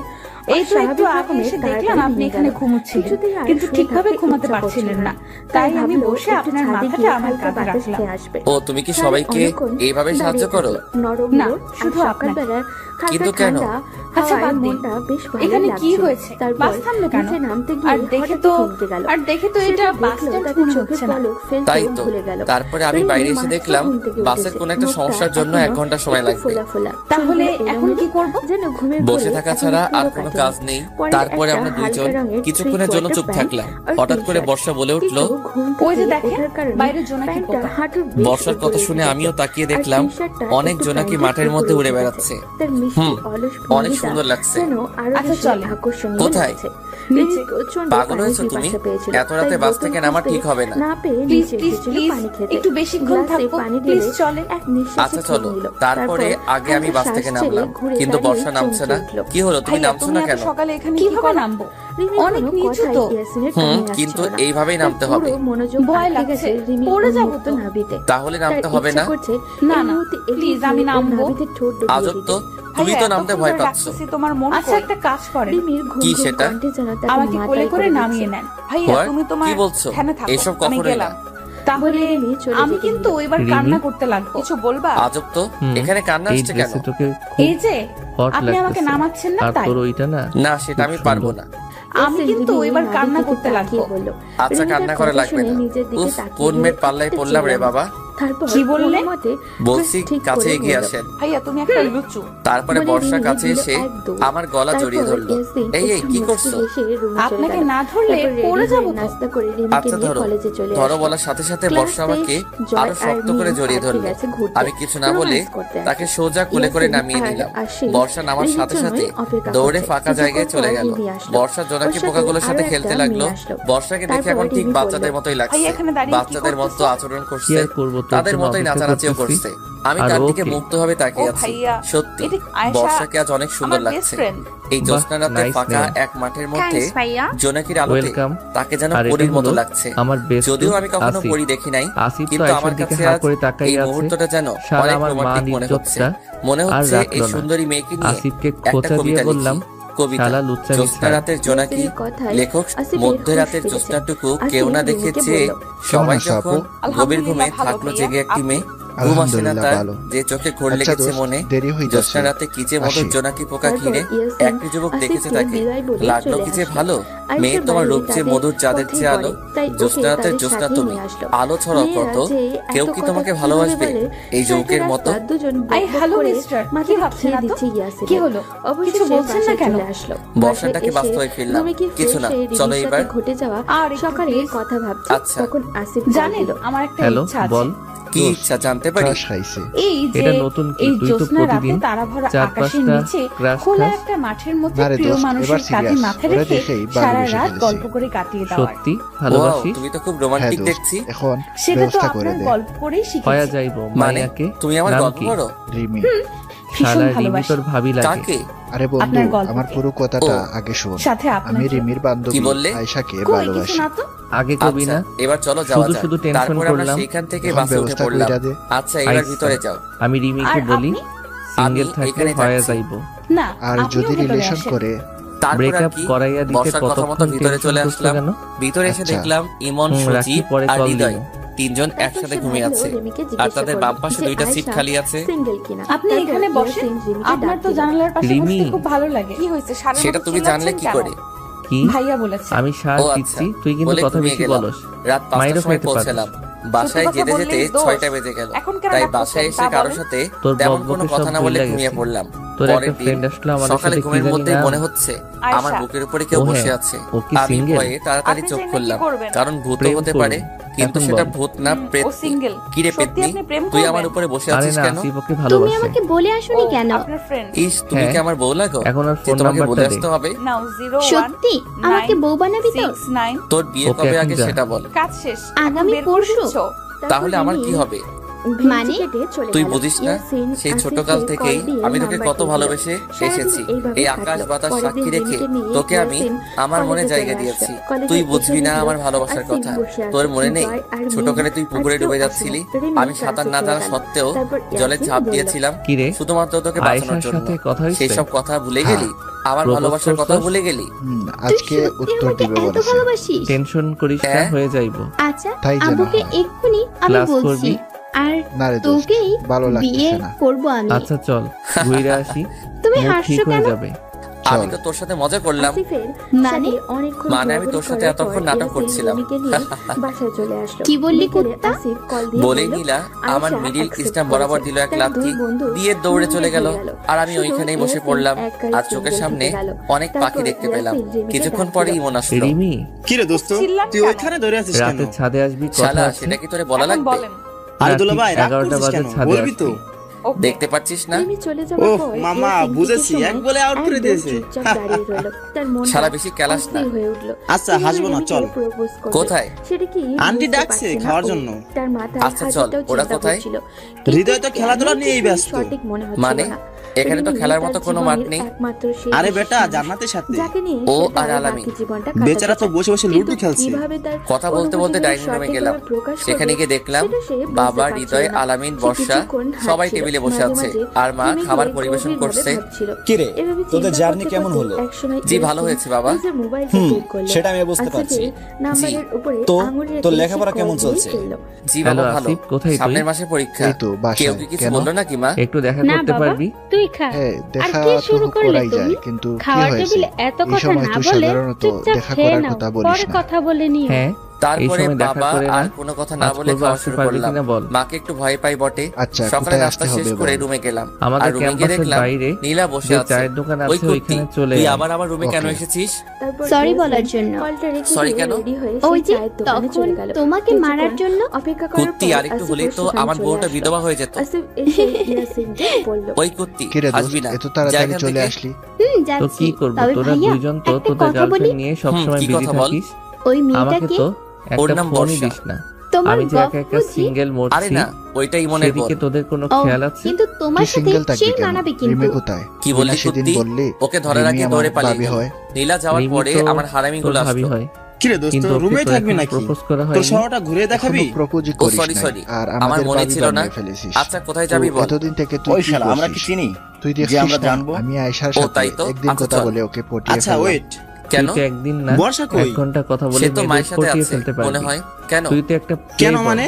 এই তো একটু আগে এসে দেখলাম আপনি এখানে ঘুমোচ্ছিলেন, কিন্তু ঠিকভাবে ঘুমাতে পারছিলেন না, তাই আমি বসে আপনার মাথাটা আমার কাঁধে রাখলাম। ও, তুমি কি সবাইকে এইভাবে সাহায্য করো? না, শুধু আপনাকে। কিন্তু কেন? আচ্ছা, বাদ দিন। এখানে কি হয়েছে? বাস থামলো কেন? আর দেখে তো এটা বাস স্ট্যান্ড মনে হচ্ছে না। তাই তো। তারপরে আমি বাইরে এসে দেখলাম বাসের কোন একটা সমস্যার জন্য 1 ঘন্টা সময় লাগবে। তাহলে এখন কি করব? বসে থাকা ছাড়া আর কোনো কাজ নেই। তারপরে আমরা দুইজন কিছুক্ষণের জন্য চুপ থাকলাম। হঠাৎ করে বর্ষা বলে উঠল, ওই যে দেখেন বাইরে জোনাকি পোকা। বর্ষার কথা শুনে আমিও তাকিয়ে দেখলাম অনেক জোনাকি মাঠের মধ্যে উড়ে বেড়াচ্ছে। অনেক সুন্দর লাগছে। আচ্ছা চলে। কোথায়? পাগল হয়েছো তুমি? এত রাতে বাস থেকে নামা ঠিক হবে না। প্লিজ প্লিজ প্লিজ একটু বেশিক্ষণ থাকবো প্লিজ, চলে। আচ্ছা চলো। তারপরে আগে আমি বাস থেকে নামলাম, কিন্তু বর্ষা নামছে না। কি হলো, তুমি নামছো না কেন? সকালে এখানে কিভাবে নামবো? অনেক নিচু তো। কিন্তু এইভাবেই নামতে হবে। ভয় লাগছে, পড়ে যাবো তো। তাহলে নামতে হবে না? না না প্লিজ, আমি নামবো। আজব তো, তুমি তো নামতে ভয় পাচ্ছ। তোমার মন। আচ্ছা একটা কাজ করেন। কি সেটা? আমাকে কোলে করে নামিয়ে নেন। ভাইয়া তুমি তোমার কি বলছো? ধ্যানে থাকো, এসব আমি কখনোই না। গেলাম। তাহলে আমি কিন্তু এবার কান্না করতে লাগবো। কিছু বলবা? আজব তো, এখানে কান্না এই আসছে কেন? ড্রেসে তোকে এই যে হট আপনি আমাকে লাগতেছে। নামাচ্ছেন না, আর তাই তোর ওইটা না, না সেটা আমি পারবো না। আমি কিন্তু এবার কান্না করতে লাগবো। আচ্ছা কান্না করা লাগবে না। উফ, কোন মেয়ের পাল্লায় পড়লাম রে বাবা। কি বললে? বলছি কাছে এগিয়ে আসেন। ভাইয়া তুমি একটা লুচু। তারপরে বর্ষা কাছে এসে আমার গলা জড়িয়ে ধরলো। এই এই কি করছো? আপনাকে না ধরলে পড়ে যাবো তো। আচ্ছা ধরো। ধরো বলার সাথে সাথে বর্ষা আমাকে আরো শক্ত করে জড়িয়ে ধরলো। আমি কিছু না বলে তাকে সোজা কোলে করে নামিয়ে নিলাম। বর্ষা নামার সাথে সাথে দৌড়ে ফাঁকা জায়গায় চলে গেল। বর্ষা জোনাকি পোকাগুলোর সাথে খেলতে লাগলো। বর্ষাকে দেখে এখন ঠিক বাচ্চাদের মতোই লাগছে। বাচ্চাদের মতো আচরণ করছে, তাদের মতোই নাচানাচিও করছে। আমি তার দিকে মুগ্ধভাবে তাকিয়ে আছি। সত্যি বর্ষাকে আজ অনেক সুন্দর লাগছে। এই জ্যোৎস্না রাতে ফাঁকা এক মাঠের মধ্যে জোনাকির আলোতে তাকে যেন পরীর মতো লাগছে। যদিও আমি কখনো পরী দেখি নাই, কিন্তু আমার কাছে আজ এই মুহূর্তটা যেন অনেক রোমান্টিক মনে হচ্ছে। মনে হচ্ছে এই সুন্দরী মেয়েকে নিয়ে একটা কবিতা লিখি। কবিতা জ্যোৎস্না রাতের জোনাকি, লেখক মধ্যরাতের জ্যোৎস্নাটুকু কেউ না দেখেছে। সবাই যখন গভীর ঘুমে থাকলো জেগে একটি মেয়ে, ঘুম আসে না তার, যে চোখে ঘোর লেগেছে মনে। জ্যোৎস্না রাতে কি যে মধুর জোনাকি পোকা ঘিরে একটি যুবক দেখেছে তাকে, লাগলো কি যে ভালো। মেয়ে তোমার রূপ যে মধুর, চাঁদের চেয়ে আলো। জ্যোৎস্না রাতের জ্যোৎস্না তুমি, আলো ছড়াও কত। কেউ কি তোমাকে ভালোবাসবে এই যুবকের মতো? হ্যালো মিস্টার, কি ভাবছেন এত? কি হলো? কিছু বলছেন না কেন? বর্ষাটাকে বাস্তবে ফিরলাম। কিছু না, চলো এবার। আর সকালে কথা ভাবছি, আচ্ছা তখন আসিফ জানেন আমার একটা ইচ্ছা আছে। বল কি ইচ্ছা জানতে পারি? এই যে এটা নতুন কি? এই তুই তো জ্যোৎস্না রাতে প্রতিদিন তারা ভরা চার আকাশের পাঁচটা নিচে ক্রাশ খোলা খাস। একটা মাঠের মধ্যে প্রিয় মানুষের কাঁধে মাথা রেখে সারা রাত গল্প করে কাটিয়ে দেওয়ার। সত্যি ওয়াও, ভালোবাসিস? তুমি তো খুব রোমান্টিক দেখছি। এখন সেটা তো ব্যবস্থা করে আপনার দে। গল্প করেই হয়া শিখেছি। যাইবো মানে মায়াকে। তুমি আমার নাম গল্প কি? করো? রিমি, ভীষণ শালা রিমি ভালোবাসি। তোর ভাবি লাগে। কাকে? আরে বন্ধু, আপনার গল্পকে। আমার পুরো কথাটা ও, আগে শোন। সাথে আমি আপনাকে। রিমির বান্ধবী কি বললে? আয়েশাকে কই কিছু ভালোবাসি। না তো। আগে কবি আচ্ছা না? এবার চলো যাওয়া শুধু যাক। শুধু টেনশন তারপর আমরা করলাম। সেখান থেকে এখন বাসে উঠে ব্যবস্থা পড়লাম। কইরা দে। আচ্ছা এবার আচ্ছা। ভিতরে যাও। আমি রিমিকে আর বলি আপনি? সিঙ্গেল থাকলে এখানে হয়া থাকছি। যাইবো। না, আর আপনিও যদি ভেতরে রিলেশন আসেন। করে তারপর আর ব্রেকআপ কি? করাইয়া দিতে বর্ষার কথা মতো কতক্ষণ ভিতরে টেনশন চলে করছো আসলাম। কেন? ভিতরে এসে আচ্ছা। দেখলাম ইমন, রাখি, সুজিত পরে আর কল হৃদয় দিও। তিনজন একসাথে ঘুমিয়ে আছে। আর তাদের বাম পাশে দুইটা সিট খালি আছে। আপনি এখানে বসেন, আপনার তো জানালার পাশে রিমি। বসতে খুব ভালো লাগে। কি হয়েছে? সেটা তুমি জানলে কি করে? কি? ভাইয়া বলেছে। আমি সার ও আচ্ছা, দিচ্ছি, তুই কিন্তু বলে কথা ঘুমিয়ে বেশি গেলাম। বলস। রাত 5টার মাইরও সময় খাইতে পৌঁছালাম। বাসায় সত্যি কথা যেতে যেতে বললেই দোষ। 6টা বেজে গেল। এখন কেন তাই রাগ বাসায় করছেন এসে তা কারোর বলেন? সাথে তোর তেমন বকবকে কোনো কথা সব না বলে ভুলে ঘুমিয়ে গেছি। পড়লাম। তোর পরের একটা দিন ফ্রেন্ড আসলো আমার সকালে সাথে, কি ঘুমের জানি মধ্যেই নাম। মনে হচ্ছে আমার আয়শা। বুকের উপরে কেউ ও বসে হ্যাঁ, আছে। ও কি আমি single? ভয়ে তাড়াতাড়ি আপনি চোখ চাইলে কি খুললাম, করবেন? কারণ ভূত প্রেম হতে করবো। পারে, কিন্তু এখন সেটা বল। ভূত না, ও প্রেত। সিঙ্গেল। কি রে সত্যি পেতনি, আপনি প্রেম তুই করবেন? আমার উপরে বসে আরে আছিস না, কেন? আসিফ ওকে তুমি ভালোবাসে। আমাকে বলে আসোনি কেন? আপনার ফ্রেন্ড। ইস, তুমি কি হ্যাঁ। আমার বউ লাগো? এখন আর যে ফোন তোমাকে বলে নাম্বারটা দে। আসতে হবে? নাও 01 সত্যি আমাকে বউ বানাবি তো? 69 তোর বিয়ে ওকে কবে এখন আগে যা। সেটা বল। কাজ শেষ। আগামী এখন বের করে পরশু? দিচ্ছ? তাহলে আমার কি হবে? মানে? তুই বুঝিস না, সেই ছোটকাল থেকেই আমি তোকে কত ভালোবেসে এসেছি। এই আকাশ বাতাস সাক্ষী রেখে তোকে আমি আমার মনে জায়গা দিয়েছি। তুই বুঝবি না আমার ভালোবাসার কথা। তোর মনে নেই ছোটকালে তুই পুকুরে ডুবে যাচ্ছিলি, আমি সাঁতার না জানা সত্ত্বেও জলে ঝাঁপ দিয়েছিলাম কি রে? শুধুমাত্র তোকে বাঁচানোর আয়েশার জন্য। সাথে কথা হয়েছে? সেই সব কথা ভুলে গেলি? আমার প্রপোজ ভালোবাসার কথা করছস? ভুলে গেলি? আজকে তুই উত্তর আমাকে দিবে এত বলেছে। ভালোবাসিস? টেনশন করিস না, হ্যাঁ। হয়ে যাইবো। আচ্ছা তাই যেন আব্বুকে হয়। এক্ষুনি আমি ক্লাস বলছি। করবি? আর না রে দোস্ত, তোকেই ভালো বিয়ে লাগতেছে না। করব আমি। আচ্ছা চল ঘুরে আসি, তুমি মুড হাসছো ঠিক হয়ে কেন? যাবে। আমি তো তোর সাথে মজা করলাম। মানে আমি তোর সাথে এতক্ষণ নাটক করছিলাম। কি বললি কুত্তা? বলেই নীলা আমার মিডিল স্টাম্প বরাবর দিল এক লাথি দিয়ে দৌড়ে চলে গেল। আর আমি ওইখানেই বসে পড়লাম আর চোখের সামনে অনেক পাখি দেখতে পেলাম। কিছুক্ষণ পরে ইমন আসলো। রিমি, কি রে দোস্ত, তুই ওইখানে ধরে আছিস কেন? রাতে ছাদে আসবি, কথা শালা আছে। সেটা কি তোরে বলা লাগবে? আরে দুলা ভাই, রাগ 11টা করছিস বাজে কেন? ছাদে বলবি তো? আসবি। দেখতে পাচ্ছিস না? ওহ মামা, বুঝেছি, এক বলে আউট করে দিয়েছে। শালা বেশি ক্যালাস না। আচ্ছা হাসবো না, চল। কোথায়? আন্টি ডাকছে খাওয়ার জন্য। আচ্ছা চল। ওরা কোথায়? হৃদয় তো খেলাধুলা নিয়েই ব্যস্ত। মানে এখানে তো খেলার মতো কোনো মাঠ নেই। আরে বেটা, জান্নাতের সাথে ও আর আলামিন বেচারা তো বসে বসে লুডো খেলছে। কথা বলতে বলতে ডাইনিং রুমে গেলাম। সেখানে গিয়ে দেখলাম বাবা, হৃদয়, আলামিন, বর্ষা সবাই টেবিলে বসে আছে আর মা খাবার পরিবেশন করছে। কি রে, তোদের জার্নি কেমন হলো? জি ভালো হয়েছে বাবা। সেটা আমি বুঝতে পারছি। জি। তো তোর লেখাপড়া কেমন চলছে? জি বাবা হ্যালো ভালো। আসিফ, কোথায় তুই? সামনের মাসে পরীক্ষা। এই তো বাসায়। কেউ কি কিছু কেন? বললো নাকি মা? একটু দেখা না করতে বাবা, পারবি? তুই খা। হ্যাঁ, আর দেখা কি তো শুরু করলে করাই যায়, তুমি? কিন্তু কি খাওয়ার হয়েছে? টেবিলে এত এই কথা সময় না তুই বলে সাধারণত চুপচাপ দেখা খেয়ে করার নাও, কথা বলিস পরে না। কথা বলে নিও। হ্যাঁ, তারপরে এই সময় দেখা বাবা করে না। আর কোনো কথা না আজ বলে করবো, খাওয়া আসতে শুরু পারবি করলাম। কিনা বল। মাকে একটু ভয় পাই বটে। আচ্ছা, সকালে কোথায় নাস্তা আসতে শেষ হবে করে বল? রুমে গেলাম। আমাদের আর রুমে গিয়ে ক্যাম্পাসের দেখলাম বাইরে নীলা বসে যে আছে। চায়ের দোকান ওই আছে কুত্তি, ওইখানে চলে তুই আয়। আবার আমার রুমে কেন ওকে। এসেছিস? সরি বলার জন্য। সরি কেন? ওই যে তখন তোমাকে মারার জন্য। কুত্তি, আর একটু হলেই তো আমার বউটা বিধবা হয়ে যেত। ওই কুত্তি, কি রে দোস্ত, হাসবি না। এত তাড়াতাড়ি জায়গা চলে থেকে- আসলি? তো যাচ্ছি। কি করবো, তবে তোরা ভাইয়া, দুইজন তো একটা তোদের কথা বলি। গার্লফ্রেন্ড নিয়ে সবসময় কি বিজি কথা বল? থাকিস। ওই আমাকে মেয়েটাকে তো ওর একটা নাম ফোনই বর্ষা। দিস না। তোমার আমি যে গপ একা একা বুঝি? সিঙ্গেল আরে মরছি, না, ওইটাই মনের বল। সেদিকে তোদের কোনো ও, খেয়াল আছে? কিন্তু তোমার তুই সাথে সিঙ্গেল থাকবি সেই কেন? মানাবে রিমি কিন্তু। কোথায়? কি বললি তুই না সেদিন কুত্তি? বললি ওকে ধরার রিমি আগে আমার দৌড়ে পালিয়ে ভাবি গেল। হয়। নীলা যাওয়ার রিমি পরে তো আমার হারামি তোর গুলো ভাবি আসলো। হয়, কি রে দোস্ত, কিন্তু রুমে ওকে তো থাকবি এখনো নাকি? প্রপোজ করা তোর হয়নি। শহরটা ঘুরে দেখাবি? প্রপোজই ও করিস সরি নাই, সরি, আর আমার আমাদের মনে ভাবি ছিল না। বানিয়ে ফেলেছিস। আচ্ছা কোথায় তো যাবি বল? এতদিন থেকে তুই ওই কি শালা, আমরা কি করছিস? চিনি তুই যে দেখছিস আমরা না, জানবো? আমি আয়েশার ও, সাথে তাই তো? একদিন আচ্ছা, কথা চল। বলে ওকে পটিয়ে আচ্ছা ফেললাম। ওয়েট, কেন? তুই তো একদিন না বর্ষা কই? 1 ঘন্টা কথা বলে সে তো মেয়েদের মায়ের সাথে পটিয়ে আছে ফেলতে মনে পারবি। হয়। কেন? তুই তো একটা কেন playboy। মানে?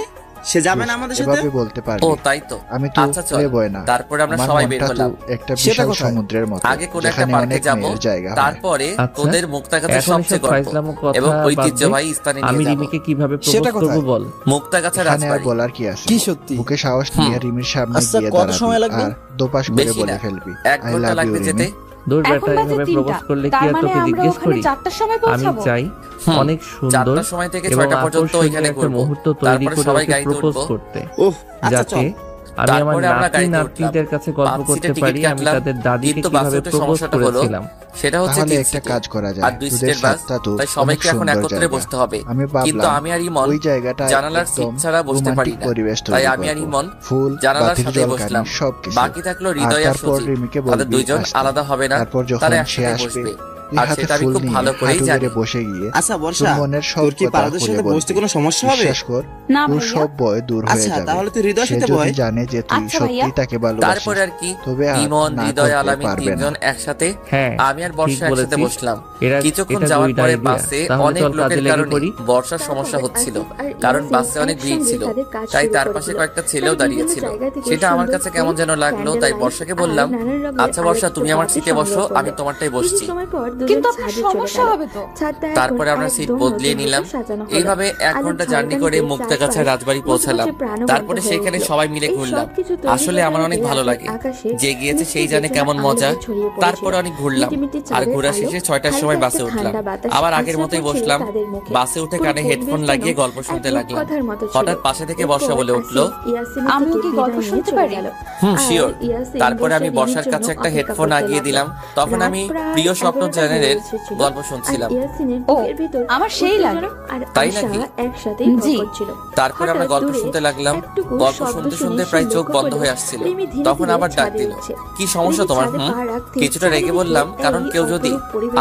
সে যাবে না আমাদের সাথে? এভাবে বলতে ও পারবি? তাই তো। আমি তো আচ্ছা চল। প্লেবয় না। তারপরে আমরা আমার সবাই বের মনটা তো হলাম। একটা সেটা বিশাল কোথায়? সমুদ্রের মতো, আগে কোন একটা যেখানে পার্কে অনেক যাব, মেয়ের জায়গা হয়। তারপরে আচ্ছা, তোদের মুক্তাগাছার এখন সবচেয়ে এসব গল্প ফাইজলামো কথা এবং বাদ দে। ঐতিহ্যবাহী স্থানে আমি নিয়ে যাব। রিমিকে কিভাবে সেটা প্রপোজ করব কোথায়? বল। মুক্তাগাছার এখানে আর রাজবাড়ি। বলার কি আছে? কি সত্যি? বুকে সাহস নিয়ে রিমির সামনে আচ্ছা, গিয়ে কত সময় দাঁড়াবি লাগবে? আর দোপাস করে বেশি বলে না, ফেলবি 1 আই ঘন্টা লাভ ইউ লাগবে যেতে। রিমি। দূর এখন বেটা, বাজে এভাবে 3টা, প্রপোজ করলে কি তার আর মানে তোকে আমরা জিজ্ঞেস ওখানে করি? 4টার সময় আমি পৌঁছাবো। চাই হুম, অনেক সুন্দর 4টার সময় থেকে এবং 6টা পর্যন্ত আকর্ষণীয় ওইখানে একটা ঘুরবো। মুহূর্ত তৈরি তারপরে করে সবাই ওকে গাড়িতে প্রপোজ উঠবো। করতে, ওহ আচ্ছা যাতে চল। আমি আমার তারপরে আমরা নাতি গাড়িতে নাতনিদের কাছে গল্প বাস করতে সিটে পারি টিকিট আমি কাটলাম। তাদের দাদিকে কিন্তু বাসে কিভাবে উঠে প্রপোজ সমস্যাটা হলো, করেছিলাম। সেটা হচ্ছে তাহলে 3 একটা সিটের। কাজ করা আর যায়, 2 তোদের সিটের বাস, সাতটা তো তাই অনেক সবাইকে এখন সুন্দর একত্রে জায়গা। বসতে হবে। আমি কিন্তু ভাবলাম আমি আর ইমন ওই জায়গাটা জানালার সিট ছাড়া বসতে পারি না। পরিবেশ তাই তৈরি আমি আর করবো। ইমন ফুল, জানালার বাতির সাথে ঝলকানি, বসলাম। সবকিছু। বাকি থাকলো হৃদয় আর তারপর সুজি। রিমিকে তাদের বলবি দুইজন আসতে। আলাদা হবে না, তারপর যখন তারা সে একসাথে আসবে, বসবে। তুই আর হাতে সেটা আমি ফুল খুব নিয়ে ভালো করেই হাঁটু জানি। গেড়ে বসে গিয়ে আচ্ছা তোর বর্ষা, মনের সব তোর কি কথা পারাদের খুলে সাথে বলবি। বসতে কোনো সমস্যা হবে? বিশ্বাস কর, না তোর ভাইয়া। সব ভয় দূর হয়ে আচ্ছা, যাবে। তাহলে তুই হৃদয়ের সে সাথে যদি বয়। জানে যে তুই আচ্ছা সত্যি ভাইয়া। তাকে ভালোবাসিস, তারপরে আর কি, তবে আর ইমন, না হৃদয়, করতে আলামিন পারবে না। 3জন একসাথে, হ্যাঁ, আমি আর বর্ষা ঠিক একসাথে বলেছিস। বসলাম। এরা কিছুক্ষণ এটা যাওয়ার good পরে idea। বাসে তাহলে অনেক চল লোকের কাজে লেগে কারণে পড়ি। বর্ষার সমস্যা হচ্ছিল, কারণ বাসে অনেক ভিড় ছিল। তাই তার পাশে কয়েকটা ছেলেও দাঁড়িয়েছিল। সেটা আমার কাছে কেমন যেন লাগলো, তাই বর্ষাকে বললাম, আচ্ছা বর্ষা তুমি আমার সিটে বসো, আমি তোমারটাই বসছি। কিন্তু আপনার সমস্যা হবে তো। তারপরে আমরা সিট বদলিয়ে নিলাম। এইভাবে 1 ঘন্টা জার্নি করে মুক্তাগাছার রাজবাড়ি পৌঁছালাম। তারপরে সেখানে সবাই মিলে ঘুরলাম। আসলে আমার অনেক ভালো লাগে, যে গিয়েছে সেই জানে কেমন মজা। তারপরে অনেক ঘুরলাম, আর ঘোরা শেষে 6টার সময় বাসে উঠলাম। আবার আগের মতোই বসলাম। বাসে উঠে কানে হেডফোন লাগিয়ে গল্প শুনতে লাগলাম। হঠাৎ পাশে থেকে বর্ষা বলে উঠলো, আমিও কি গল্প শুনতে পারি? শিওর। তারপরে আমি বর্ষার কাছে একটা হেডফোন লাগিয়ে দিলাম। তখন আমি প্রিয় স্বপ্ন চ্যানেলের গল্প শুনছিলাম। ও, আমার সেই লাগে। তাই নাকি? জি। তারপরে আমরা গল্প শুনতে লাগলাম। গল্প শুনতে শুনতে প্রায় চোখ বন্ধ হয়ে আসছিল। তখন আবার ডাক দিল, কি সমস্যা তোমার? কিছুটা রেগে বললাম, কারণ কেউ যদি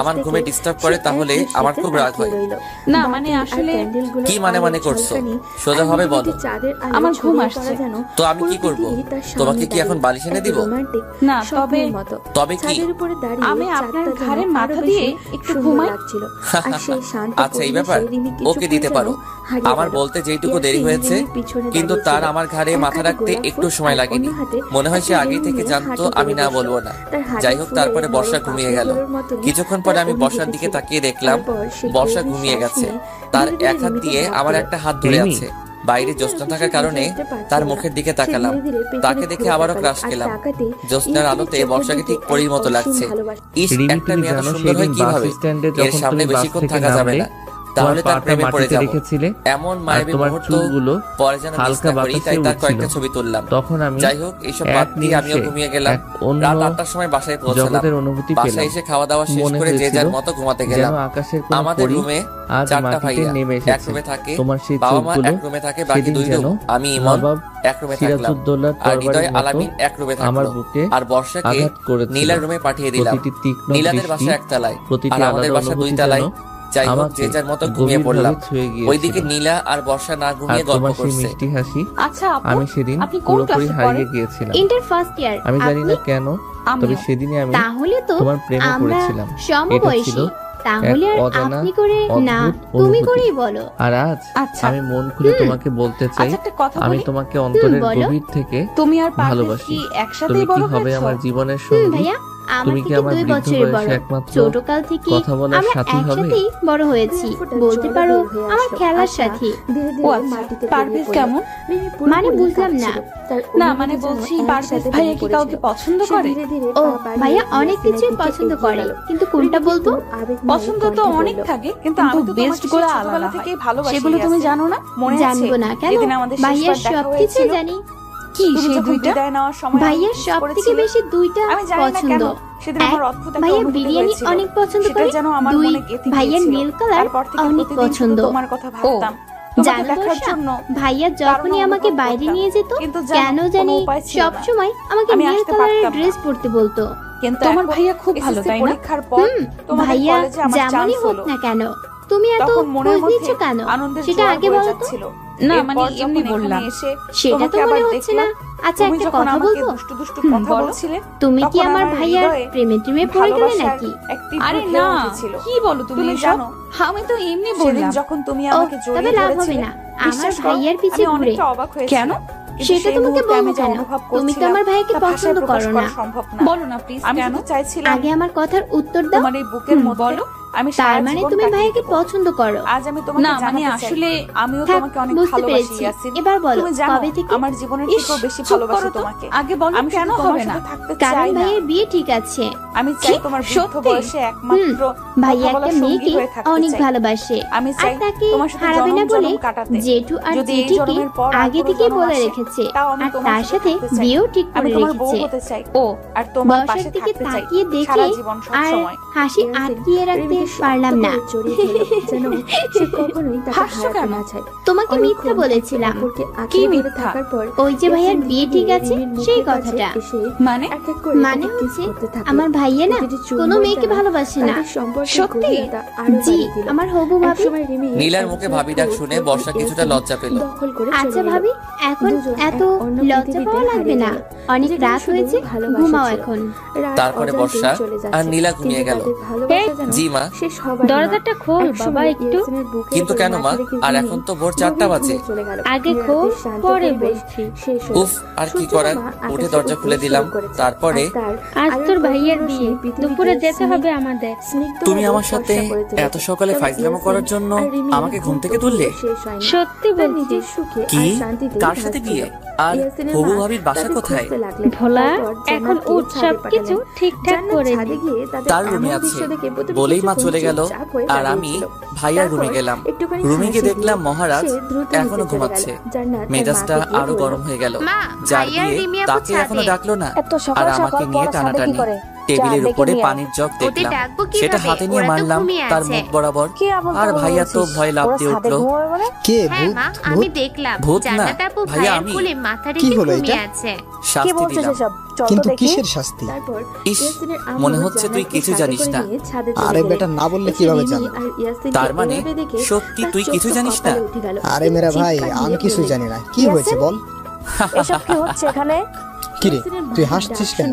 আমার ঘুমে ডিস্টার্ব করে তাহলে আমার খুব রাগ হয়। না মানে আসলে কি মানে করছো? সোজাভাবে বলো। আমার ঘুম আসছে। তো আমি কি করব? তোমাকে কি এখন বালিশ এনে দিব? না, তবে তবে কি? আমি আপনার ঘাড়ে মাথা কথা দিয়ে একটু ঘুমাই। আচ্ছা এই ব্যাপার, ওকে দিতে পারো। আমার বলতে যেটুকু দেরি হয়েছে, কিন্তু তার আমার ঘাড়ে মাথা রাখতে একটু সময় লাগেনি। মনে হয় সে আগে থেকে জানতো আমি না বলবো না। যাই হোক, তারপরে বর্ষা ঘুমিয়ে গেল। কিছুক্ষণ পরে আমি বর্ষার দিকে তাকিয়ে দেখলাম বর্ষা ঘুমিয়ে গেছে। তার এক হাত দিয়ে আমার একটা হাত ধরে আছে। বাইরে জ্যোৎস্না থাকার কারণে তার মুখের দিকে তাকালাম। তাকে দেখে আবারও ক্রাশ খেলাম। জ্যোৎস্নার আলোতে বর্ষাকে ঠিক পরীর মতো লাগছে। ইস, একটা মেয়ে এত সুন্দর হয় কিভাবে? এর সামনে বেশিক্ষণ থাকা যাবে না, তাহলে তার প্রেমে পড়ে যাবো। এমন মায়াবী মুহূর্ত পরে যেন মিস না করি, তাই তার কয়েকটা ছবি তুললাম। তখন আমি যাই হোক, এইসব বাদ দিয়ে আমিও ঘুমিয়ে গেলাম। রাত 8টার সময় বাসায় পৌঁছলাম। বাসায় এসে খাওয়া দাওয়া শেষ করে যে যার মতো ঘুমাতে গেলাম। আমাদের রুমে 4টা ভাইয়া, এক রুমে থাকে বাবা মা, এক রুমে থাকে বাকি 2 রুম। আমি ইমন এক রুমে থাকলাম, আর হৃদয় আলামিন এক রুমে থাকলো। আর বর্ষাকে নীলার রুমে পাঠিয়ে দিলাম। নীলাদের বাসা একতলায় আর আমাদের বাসা 2 তলায়। যাই হোক, যে যার মতো ঘুমিয়ে পড়লাম। ওইদিকে নীলা আর বর্ষা না ঘুমিয়ে গল্প করছে। আচ্ছা আপু, আমি সেদিন আপনি কোন পুরোপুরি ক্লাসে হারিয়ে পড়েন? গিয়েছিলাম। Inter first year. আমি জানি না কেন, তবে সেদিনই আমি তাহলে তো তোমার প্রেমে আমরা পড়েছিলাম। এটা সমবয়সী। ছিল তাহলে এক আর অজানা আপনি করে না, অদ্ভুত তুমি অনুভূতি। করেই বলো। আর আজ আচ্ছা। আমি মন খুলে তোমাকে বলতে চাই, আচ্ছা, একটা কথা আমি বলি? তোমাকে অন্তরের বলো। গভীর থেকে তুমি আর পারভেজ ভালোবাসি। কি একসাথে তুমি কি বড় হবে হয়েছো? আমার জীবনের হুম সঙ্গী? ভাইয়া, আমার তুমি কি থেকে আমার 2 বৃদ্ধ বছরের বড়। বয়সে একমাত্র ছোটকাল থেকে কথা বলার আমরা সাথী হবে? একসাথেই বড় হয়েছি, বলতে পারো আমার খেলার সাথী। ও আচ্ছা, পারভেজ কেমন? মানে বুঝলাম না। না মানে বলছি, পারভেজ ভাইয়া কি কাউকে পছন্দ করে? ও ভাইয়া অনেক কিছুই পছন্দ করে, কিন্তু কোনটা বলবো? পছন্দ তো অনেক থাকে, কিন্তু আমি তো বেস্ট গুলো ছোটবেলা থেকেই ভালোবাসি। সেগুলো তুমি জানো না? মনে আছে জানবো না কেন? যেদিন আমাদের ভাইয়ার শেষবার দেখা সবকিছু হয়েছিল? জানি। কি সেই দুইটা বিদায় নেওয়ার সময় ভাইয়ার সব থেকে বেশি 2টা আমি জানি না পছন্দ। কেন সেদিন আমার অদ্ভুত একটা ভাইয়া অনুভূতি বিরিয়ানি হয়েছিল। অনেক পছন্দ সেটা করে। যেন আমার 2 মনে গেঁথে ভাইয়ার গিয়েছিল। নীল কালার তারপর থেকে অনেক প্রতিদিন পছন্দ। শুধু তোমার কথা ভাবতাম, তোমাকে জানো দেখার বর্ষা, জন্য। ভাইয়া যখনই কারণ আমাকে অনুভব বাইরে করতাম। নিয়ে যেত, কিন্তু জানো, কেন কোনো জানি উপায় ছিল না। সব সময় আমাকে আমি নীল আসতে কালারের পারতাম না। ড্রেস পরতে বলতো। কিন্তু তোমার ভাইয়া খুব ভালো, তাই না? পরীক্ষার পর তোমাদের ভাইয়া কলেজে আমার যেমনই চান্স হোক হলো। না কেন, তুমি এত তখন মনের খোঁজ দিচ্ছ মধ্যে কেন? আনন্দের সেটা জোয়ার আগে বয়ে বলো তো। যাচ্ছিল। না এরপর মানে যখন এমনি এখানে বললাম। এসে সেটা তো তোমাকে আবার মনে হচ্ছে না। দেখলাম, আচ্ছা তুমি একটা যখন কথা আমাকে বলবো? দুষ্টু দুষ্টু কথা বলো। বলছিলে, তুমি কি তখন আমার ভাইয়ার হৃদয়ে প্রেমে টেমে পড়ে গেলে ভালোবাসার নাকি? এক তীব্র আরে ঢেউ না, উঠেছিল। কি বলো তুমি তুমি এসব? জানো, আমি তো এমনি সেদিন বললাম। যখন তুমি ও, আমাকে তবে জড়িয়ে লাভ হবে ধরেছিলে, না। আমার বিশ্বাস করো, ভাইয়ার পিছে আমি ঘুরে। অনেকটা অবাক হয়েছিলাম। কেন? কিন্তু সেটা সেই তোমাকে মুহূর্তে বলবো আমি যা কেন? অনুভব তুমি তো করছিলাম, আমার ভাইয়াকে তা ভাষায় পছন্দ প্রকাশ করো করা না। সম্ভব না। বলো না প্লিজ, আমি কেন? শুধু চাইছিলাম আগে আমার কথার উত্তর দাও। তোমার এই বুকের মধ্যে বলো। আমি তার সারা মানে জীবন তুমি কাটিয়ে ভাইয়াকে দেব। পছন্দ করো। আজ আমি তোমাকে না, জানাতে মানে চাই, আসলে আমিও থাক, তোমাকে অনেক বুঝতে ভালোবাসি পেরেছি। ইয়াসিন। এবার বলো, তুমি জানো, কবে থেকে? আমার জীবনের ইস, থেকেও বেশি চুপ ভালোবাসি করো তো। তোমাকে। আগে বলো আমি কেন শুধু তোমার হবে না? সাথে থাকতে কারণ চাই না। ভাইয়ের বিয়ে ঠিক আছে। আমি চাই কি? তোমার বৃদ্ধ সত্যি? বয়সে একমাত্র ভাইয়া কথা বলার একটা সঙ্গী মেয়েকে হয়ে থাকতে অনেক চাই। ভালোবাসে, আমি আর চাই তাকে তোমার সাথে হারাবে না জনম বলে জনম কাটাতে। জেঠু আর যদি এই জেঠিকে জন্মের পর আর আগে কোনো থেকেই জন্ম বলে আসে, রেখেছে, তাও আমি আর তোমার তার সাথে থাকতে চাই। বিয়েও ঠিক আমি করে তোমার বউ রেখেছে। হতে চাই। ও আর তোমার বর্ষার পাশে দিকে থাকতে চাই তাকিয়ে দেখে সারা জীবন সব আর সময়। হাসি আটকিয়ে রাখতে পারলাম না। হাসছো কেন? তোমাকে মিথ্যা বলেছিলাম। কি মিথ্যা? ওই যে ভাইয়ার বিয়ে ঠিক আছে সেই কথাটা। মানে মানে হচ্ছে আমার ভাইয়া না কোনো মেয়েকে ভালোবাসে না। সত্যি? জি, আমার হবু ভাবি। নীলার মুখে ভাবি ডাক শুনে বর্ষা কিছুটা লজ্জা পেল। আচ্ছা ভাবি, এখন এত লজ্জা পাওয়া লাগবে না। অনেক রাত হয়েছে, ঘুমাও এখন। তারপরে বর্ষা আর নীলা ঘুমিয়ে গেল। জি মা। দরজাটা খোল বাবা একটু। কিন্তু কেন মা? আর এখন তো ভোর 4টা বাজে। আগে খোল, পরে বলছি। উফ, আর কি করার, উঠে দরজা খুলে দিলাম। তারপরে আজ তোর ভাইয়ের বিয়ে, দুপুরে যেতে হবে আমাদের। তুমি আমার সাথে এত সকালে ফাইজলামো করার জন্য আমাকে ঘুম থেকে তুললে? সত্যি বলছি। কি? কার সাথে বিয়ে? আর হবু ভাবির বাসা কোথায়? ভোলা, এখন উঠ, সবকিছু ঠিকঠাক করে দে। তার রুমে আছে বলেই মা চলে গেল, আর আমি ভাইয়ার রুমে গেলাম। রুমে গিয়ে দেখলাম মহারাজ এখনো ঘুমাচ্ছে। মেজাজটা আরো গরম হয়ে গেল। যার বিয়ে তাকে এখনো ডাকলো না, আর আমাকে নিয়ে টানাটানি। টেবিলের উপরে পানির জগ দেখলাম, সেটা হাতে নিয়ে মারলাম তার মুখ বরাবর। আর ভাইয়া তো ভয় লাফ দিয়ে উঠলো। কে হ্যাঁ ভূত? মা, আমি দেখলাম ভূত না, জান্নাত আপু ভাইয়া ভাইয়ের আমি। কোলে মাথা কি রেখে হলো এটা? ঘুমিয়ে আছে। শাস্তি দিলাম। কিন্তু কিসের শাস্তি? ইস, মনে হচ্ছে তুই কিছু জানিস না। আরে বেটা, না বললে কিভাবে জানো? তার মানে সত্যি তুই কিছু জানিস না? আরে মেরা ভাই, আমি কিছু জানি না। কি হয়েছে বল? এসব কি হচ্ছে এখানে? কিরে, তুই হাসছিস কেন?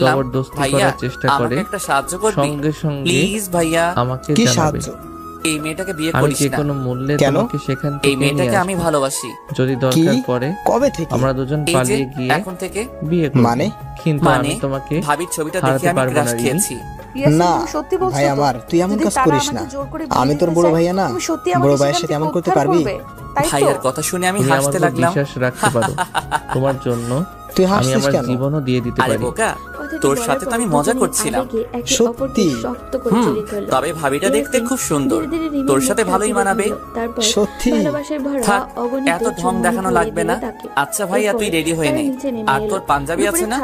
বললাম, জবরদস্তি ভাইয়া করার চেষ্টা করে আমাকে একটা সাহায্য করবি সঙ্গে সঙ্গে প্লিজ ভাইয়া। আমাকে কি জানাবে। সাহায্য? এই মেয়েটাকে বিয়ে আমি করিস যে না। কোনো মূল্যে কেন? তোমাকে সেখান এই থেকে মেয়েটাকে নিয়ে আমি আসবো। ভালোবাসি। যদি দরকার পড়ে কবে থেকে? আমরা দুজন এই যে পালিয়ে গিয়ে এখন থেকে। বিয়ে করব। মানে? কিন্তু মানে আমি তোমাকে ভাবির ছবিটা দেখে হারাতে আমি পারবো ক্রাশ না, রিমি। খেয়েছি। না ভাই আমার, তুই এমন কাজ করিস না। আমি তোর বড় ভাইয়া না, বড় ভাইয়ের সাথে এমন করতে পারবি? ভাইয়ার কথা শুনে আমি তুমি আমার হাসতে উপর লাগলাম। বিশ্বাস রাখতে পারো। তোমার জন্য তুই আমি হাসছিস আমার কেন? জীবনও দিয়ে দিতে আরে পারি। বোকা, তোর সাথে তো আমি মজা করছিলাম। সত্যি? তবে ভাবিটা দেখতে খুব সুন্দর, তোর সাথে ভালোই মানাবে। সত্যি? থাক, এত ঢং দেখানো লাগবে না। আচ্ছা ভাইয়া, তুই রেডি হয়ে নে। আর তোর পাঞ্জাবি আছে না?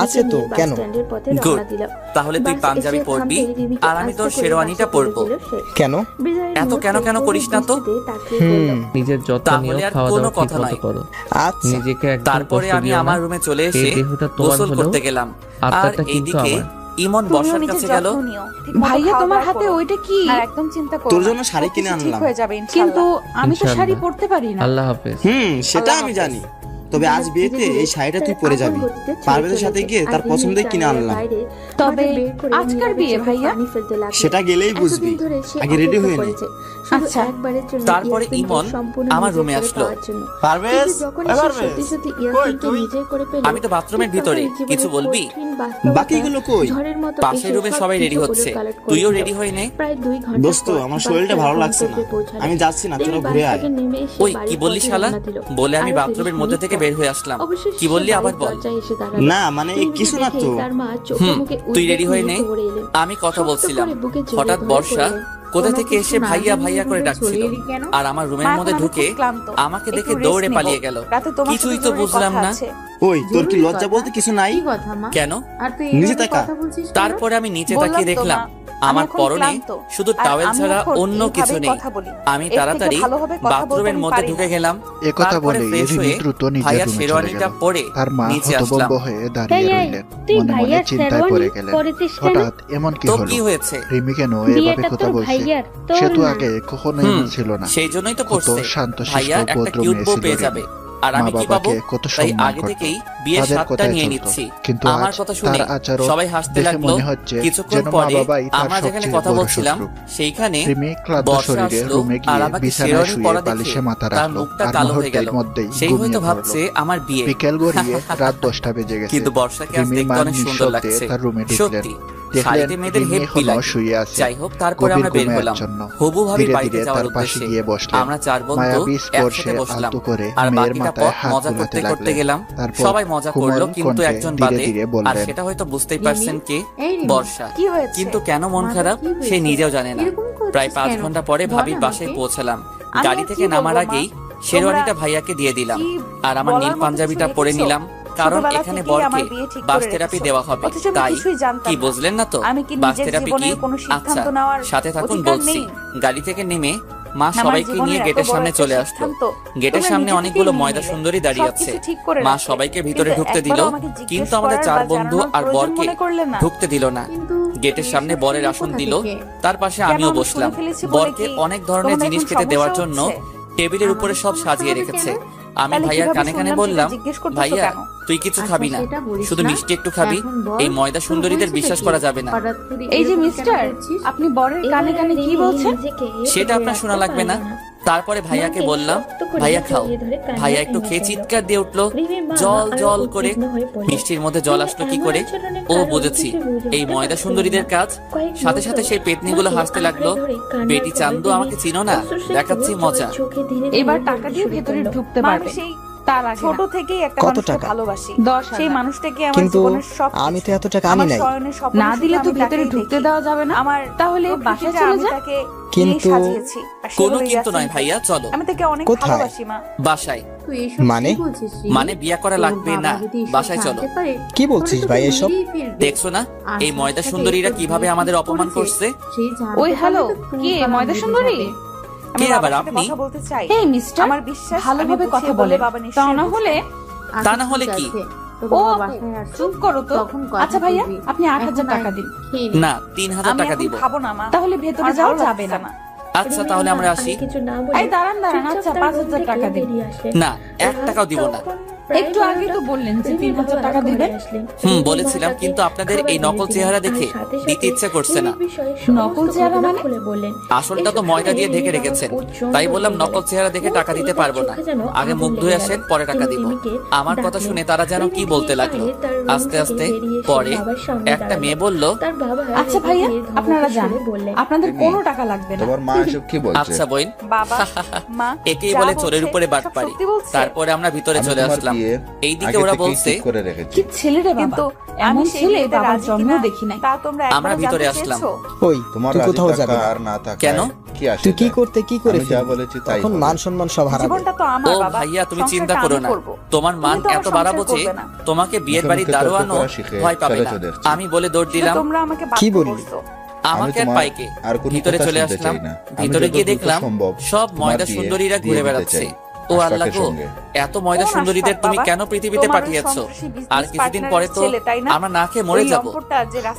আছে তো, কেন? গুড, তাহলে তুই পাঞ্জাবি পরবি আর আমি তোর শেরওয়ানিটা পরবো। কেন? এত কেন কেন করিস না তো। নিজের যত্ন তাহলে নিয়ে আর খাওয়া কোনো দাওয়া ঠিক কথা মতো নয়। করো। আচ্ছা নিজেকে একদম তারপরে কষ্ট আমি দিও না। আমার রুমে চলে এই এসে দেহটা তোমার গোসল হলেও করতে গেলাম। আর আত্মাটা কিন্তু এইদিকে আমার। ইমন বর্ষার কাছে গেল। ভাইয়া তোমার হাতে ওইটা কি? আর একদম চিন্তা করো তোর না, জন্য শাড়ি কিনে সবকিছু ঠিক আনলাম। হয়ে যাবে কিন্তু ইনশাআল্লাহ। আমি তো শাড়ি ইনশাআল্লাহ। পরতে পারি না। আল্লাহ হাফেজ। সেটা আমি জানি, তবে আজ বিয়েতে এই শাড়িটা তুই পরে যাবি। পারভেজের সাথে গিয়ে তার পছন্দই কিনে আনলাম। তবে আজকার বিয়ে ভাইয়া? সেটা গেলেই বুঝবি, আগে রেডি হয়ে নে। আচ্ছা। তারপরে ইমন আমার রুমে আসলো। পারভেজ, কই তুই? আমি তো বাথরুমের ভিতরে, কিছু বলবি? বাকিগুলো কই? পাশের রুমে সবাই রেডি হচ্ছে, তুইও রেডি হয়ে নে। দোস্ত, আমার শরীরটা ভালো লাগছে না, আমি যাচ্ছি না, তোরা ঘুরে আয়। ওই কি বললি শালা? বলে আমি বাথরুমের মধ্যে থেকে বের হয়ে আসলাম। কি বললি আবার বল। না মানে কিছু না তো। তুই রেডি হয়ে নে, আমি কথা বলছিলাম। হঠাৎ বর্ষা কোথা থেকে এসে ভাইয়া ভাইয়া করে ডাকছিল, আর আমার রুমের মধ্যে ঢুকে আমাকে দেখে দৌড়ে পালিয়ে গেল। কিছুই তো বুঝলাম না। ওই তোর কি লজ্জা বলতে কিছু নাই? কেন? নিচে তাকা। তারপরে আমি নিচে তাকিয়ে দেখলাম আমার পরনে শুধু টাওয়েল ছাড়া অন্য কিছু নেই। আমি তাড়াতাড়ি বাথরুমের মধ্যে ঢুকে গেলাম। একথা বলে ফ্রেশ হয়ে রিমি দ্রুত নিজের ভাইয়ার রুমে চলে শেরওয়ানিটা গেল। পরে তার মা নিচে আসলাম। হতভম্ব হয়ে দাঁড়িয়ে রইলেন। তুই মনে মনে ভাইয়ার চিন্তায় শেরওয়ানি পড়ে গেলেন। পরেছিস কেন? হঠাৎ এমন কি তো হলো? কি হয়েছে? রিমি কেন এভাবে বিয়েটা কথা তোর বলছে? ভাইয়ার, সে তোর তো না। আগে কখনোই এমন ছিল না। সেই জন্যই তো কত করছে। শান্তশিষ্ট ভাইয়া একটা ভদ্র কিউট মেয়ে বউ ছিল পেয়ে রিমি। যাবে, আর মা আমি কি পাবো? বাবাকে কত তাই সম্মান আগে করত। থেকেই বিয়ের তাদের স্বাদটা কথাই নিয়ে চলতো। নিচ্ছি। কিন্তু আমার আজ কথা শুনে তার আচরণ সবাই হাসতে দেখে লাগলো। মনে হচ্ছে কিছুক্ষণ যেন মা পরে বাবাই তার আমরা যেখানে সবচেয়ে কথা বড় বলছিলাম শত্রু। সেইখানে রিমি ক্লান্ত বর্ষা শরীরে আসলো রুমে আর গিয়ে আমাকে বিছানায় শেরওয়ানি শুয়ে পরা বালিশে দেখে মাথা তার রাখলো। মুখটা আর কালো হয়ে গেল। মুহূর্তের মধ্যেই সেই ঘুমিয়ে হয়তো পড়লো। ভাবছে আমার বিয়ে। বিকেল গড়িয়ে রাত 10টা বেজে গেছে। কিন্তু বর্ষাকে আজ রিমির দেখতে মা অনেক সুন্দর নিঃশব্দে লাগছে। তার রুমে ঢুকলেন। সত্যি দেখলেন শাড়িতে মেয়েদের রিমি হেব্বি এখনো লাগে। শুয়ে আছে। যাই হোক, তারপরে গভীর আমরা বের ঘুমের হলাম জন্য। হবু ভাবির ধীরে বাড়িতে ধীরে যাওয়ার তার পাশে উদ্দেশ্যে। গিয়ে বসলেন। আমরা চার বন্ধু মায়াবী স্পর্শে একসাথে বসলাম আলতো করে আর মেয়ের বাকিটা মাথায় পথ হাত মজা বুলাতে করতে করতে লাগলেন। গেলাম। তারপর সবাই মজা কোমল করলো, কিন্তু কণ্ঠে একজন ধীরে বাদে। ধীরে আর বললেন, সেটা হয়তো বুঝতেই পারছেন কে? এই রিমি, বর্ষা। কি হয়েছে? কিন্তু কেন মন খারাপ সে নিজেও জানে না। প্রায় 5 ঘন্টা পরে ভাবির বাসায় পৌঁছালাম। গাড়ি থেকে নামার আগেই শেরওয়ানিটা ভাইয়াকে দিয়ে দিলাম, আর আমার নীল পাঞ্জাবিটা পরে নিলাম, কারণ এখানে বরকে বাস থেরাপি দেওয়া হবে। তাই কি বুঝলেন না তো? বাস থেরাপি কি? আচ্ছা, সাথে থাকুন বলছি। গাড়ি থেকে নেমে মা সবাইকে নিয়ে গেটের সামনে চলে আসলো। গেটের সামনে অনেকগুলো ময়দা সুন্দরী দাঁড়িয়ে আছে। মা সবাইকে ভিতরে ঢুকতে দিল, কিন্তু আমাদের 4 বন্ধু আর বরকে ঢুকতে দিল না। গেটের সামনে বরের আসন দিল, তার পাশে আমিও বসলাম। বরকে অনেক ধরনের জিনিস খেতে দেওয়ার জন্য টেবিলের উপরে সব সাজিয়ে রেখেছে। আমি ভাইয়ার কানে কানে বললাম, ভাইয়া তুই কিছু খাবি না, শুধু মিষ্টি একটু খাবি। এই ময়দা সুন্দরীদের বিশ্বাস করা যাবে না। এই যে মিস্টার, আপনি বরের কানে কানে কি বলছেন? সেটা আপনার শোনা লাগবে না। তারপরে ভাইয়াকে বললাম, ভাইয়া খাও। ভাইয়া একটু খেয়ে চিৎকার দিয়ে উঠলো, জল জল করে। মিষ্টির মধ্যে জল আসলো কি করে? ও বুঝেছি, এই ময়দা সুন্দরীদের কাজ। সাথে সাথে সেই পেতনিগুলো হাসতে লাগলো। বেটি চান্দু, আমাকে চিনো না? দেখাচ্ছি মজা। এবার টাকা দিয়ে ভেতরে ঢুকতে পারবে। তার আগে ছোট থেকেই একটা কত মানুষকে টাকা? ভালোবাসি। 10,000 সেই মানুষটাকে আমার কিন্তু জীবনের সব আমি তো এত টাকা আনি নাই। না দিলে তো ভেতরে ঢুকতে দেওয়া যাবে না। আমার তাহলে বাসায় চলে যা। কিন্তু কোনো কিন্তু নয় ভাইয়া, চলো আমি তাকে অনেক কোথায়? ভালোবাসি মা। বাসায়। মানে? মানে বিয়া করা লাগবে না, বাসায় চলো। কি বলছিস ভাই এসব? দেখছো না এই ময়দা সুন্দরীরা কিভাবে আমাদের অপমান করছে? ওই হ্যালো, কে ময়দা সুন্দরী? কে আবার আপনি? কথা বলতে চাই। এই মিস্টার, আমার বিশ্বাস ভালোভাবে আমি কথা বুঝিয়ে বলে। বাবা নিশ্চয়ই তা না হলে তা না হলে কি? ও চুপ করো তো। আচ্ছা ভাইয়া, আপনি 8,000 টাকা দিন। না, 3,000 আমি টাকা এখন দিব। খাবো না মা। তাহলে ভেতরে আমার যাও ভালো যাবে লাগছে না। আচ্ছা তাহলে আমরা আসি। এই দাঁড়ান দাঁড়ান, আচ্ছা 5,000 টাকা দিন। না, 1 টাকাও দিব না। একটু আগে তো বললেন যে 3000 টাকা দিবেন। বলেছিলাম, কিন্তু আপনাদের এই নকল চেহারা দেখে দিতে ইচ্ছে করছে না। নকল চেহারা মানে? আসলটা তো ময়দা দিয়ে ঢেকে রেখেছেন, তাই বললাম নকল চেহারা দেখে টাকা দিতে পারবো না, আগে মুখ ধুয়ে আসেন পরে টাকা দিব। আমার কথা শুনে তারা যেন কি বলতে লাগলো। আস্তে আস্তে পরে একটা মেয়ে বলল, আচ্ছা ভাইয়া আপনারা যান, আপনাদের কোনো টাকা লাগবে না। তোমার মা এসব কি বলছে? আচ্ছা বোন, বাবা মা একেই বলে চোরের উপরে বাট পারি। তারপরে আমরা ভিতরে চলে আসলাম। এইদিকে ওরা বলছে, কি ছেলেটা বাবা, এমন ছেলে বাবার জন্মেও দেখি নাই। তা তোমরা আমরা ভিতরে আসলাম। ওই তোমার তুই কোথাও যাবি না। আর না থাকা কেন? কি আসে? তুই কি করতে কি করে যা বলেছি তাই এখন মান সম্মান সব হারাবে। জীবনটা তো আমার ও বাবা। ভাইয়া তুমি চিন্তা করো না, তোমার মান এত বাড়াবো যে তোমাকে বিয়ের বাড়ির দারোয়ানও ভয় পাবে না। আমি বলে দৌড় দিলাম। তোমরা আমাকে কি বাধ্য বললি? করছো। আমাকে আর পাইকে ভিতরে চলে আসলাম। ভিতরে গিয়ে দেখলাম সব ময়দা সুন্দরীরা ঘুরে বেড়াচ্ছে। ও আল্লাহ গো, এত ময়দা সুন্দরীদের তুমি কেন পৃথিবীতে পাঠিয়েছো? আর কিছুদিন পরে তো আমরা না খেয়ে মরে যাবো।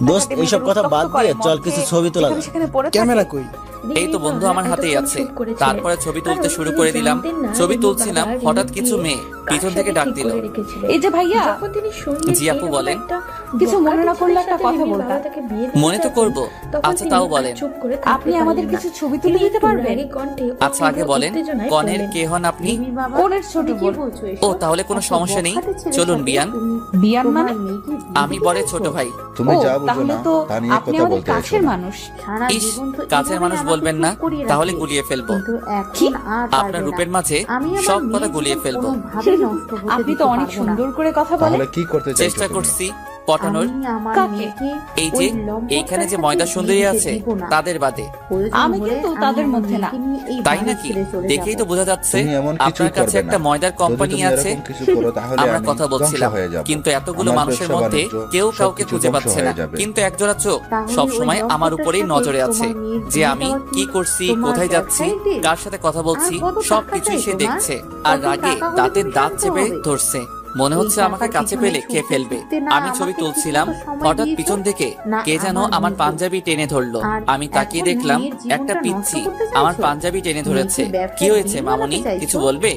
দোস্ত এইসব কথা বাদ দিয়ে চল কিছু ছবি তোলা যাক। ক্যামেরা কই? এই তো বন্ধু আমার হাতেই আছে। তারপরে ছবি তুলতে শুরু করে দিলাম। ছবি তুলছিলাম, হঠাৎ কিছু মেয়ে পিছন থেকে ডাক দিল। এই যে ভাইয়া। জি আপু বলেন। কিছু মনে না করলে একটা কথা বলতাম। মনে তো করব। আচ্ছা তাও বলেন। আপনি আমাদের কিছু ছবি তুলে দিতে পারবেন? আচ্ছা আগে বলেন, কনের কে হন আপনি? কোনের ছোট বোন। ও তাহলে কোনো সমস্যা নেই, চলুন বিয়ান। বিয়ান মানে? আমি বরের ছোট ভাই। তুমি যা বুঝো তাহলে না তো তা নিয়ে আপনি কথা আমাদের বলতে এসো কাছের না। মানুষ। ইস, কাছের মানুষ বলবেন না, তাহলে গুলিয়ে ফেলবো। কি? আপনার রূপের মাঝে সব কথা গুলিয়ে ফেলবো। আপনি তো অনেক সুন্দর করে কথা বলেন। তাহলে কি করতে চাইছো? চেষ্টা করছি পটানোর। কাকে? এই যে এইখানে যে ময়দা সুন্দরী আছে তাদের বাদে। আমি কিন্তু তাদের মধ্যে না। তাই নাকি? দেখেই তো বোঝা যাচ্ছে তুমি এমন কিছুই আপনার কাছে করবে একটা না। ময়দার যদি কোম্পানি তুমি আছে। এরকম কিছু করো তাহলে আমরা আমি কথা বলছিলাম, ধ্বংস হয়ে যাব। কিন্তু এতগুলো আমার মানুষের ব্যবসা মধ্যে বাণিজ্য কেউ কাউকে সবকিছু খুঁজে ধ্বংস পাচ্ছে না, হয়ে যাবে। কিন্তু একজোড়া চোখ সব সময় আমার উপরেই নজরে আছে, যে আমি কি করছি, কোথায় যাচ্ছি, কার সাথে কথা বলছি, সবকিছুই সে দেখছে। আর রাগে দাঁতের দাঁত চেপে ধরছে, মনে হচ্ছে আমাকে কাছে পেলে খেয়ে ফেলবে। আমি ছবি তুলছিলাম, হঠাৎ পিছন থেকে কে যেন আমার পাঞ্জাবি টেনে ধরলো। আমি তাকিয়ে দেখলাম একটা পিচ্চি আমার পাঞ্জাবি টেনে ধরেছে। কি হয়েছে মামনি, কিছু বলবে?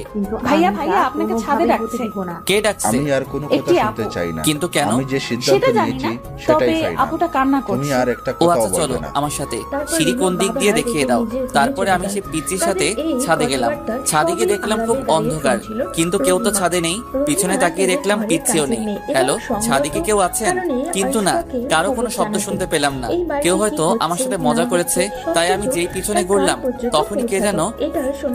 ভাইয়া ভাইয়া আপনাকে ছাদে ডাকছে। কে ডাকছে? আমি আর কোনো কথা শুনতে চাই না। কিন্তু কেন? আমি যে সেটা সিদ্ধান্ত জানি নিয়েছি না, সেটাই তবে ফাইনাল। আপুটা কান্না তুমি করছে। আর একটা ও কথাও আচ্ছা চলো বলবে না। আমার সাথে। সিঁড়ি কোন দিক দিয়ে দেখিয়ে দাও। তারপরে আমি সেই পিচ্চির সাথে ছাদে গেলাম। ছাদে গিয়ে দেখলাম খুব অন্ধকার, কিন্তু কেউ তো ছাদে নেই। পিছনে তাকিয়ে দেখলাম পিচ্চিও নেই। হ্যালো, ছাদে কি কেউ আছেন? কিন্তু না, কারো কোনো শব্দ শুনতে পেলাম না। কেউ হয়তো আমার সাথে মজা করেছে, তাই আমি যেই পিছনে ঘুরলাম তখনই কে যেন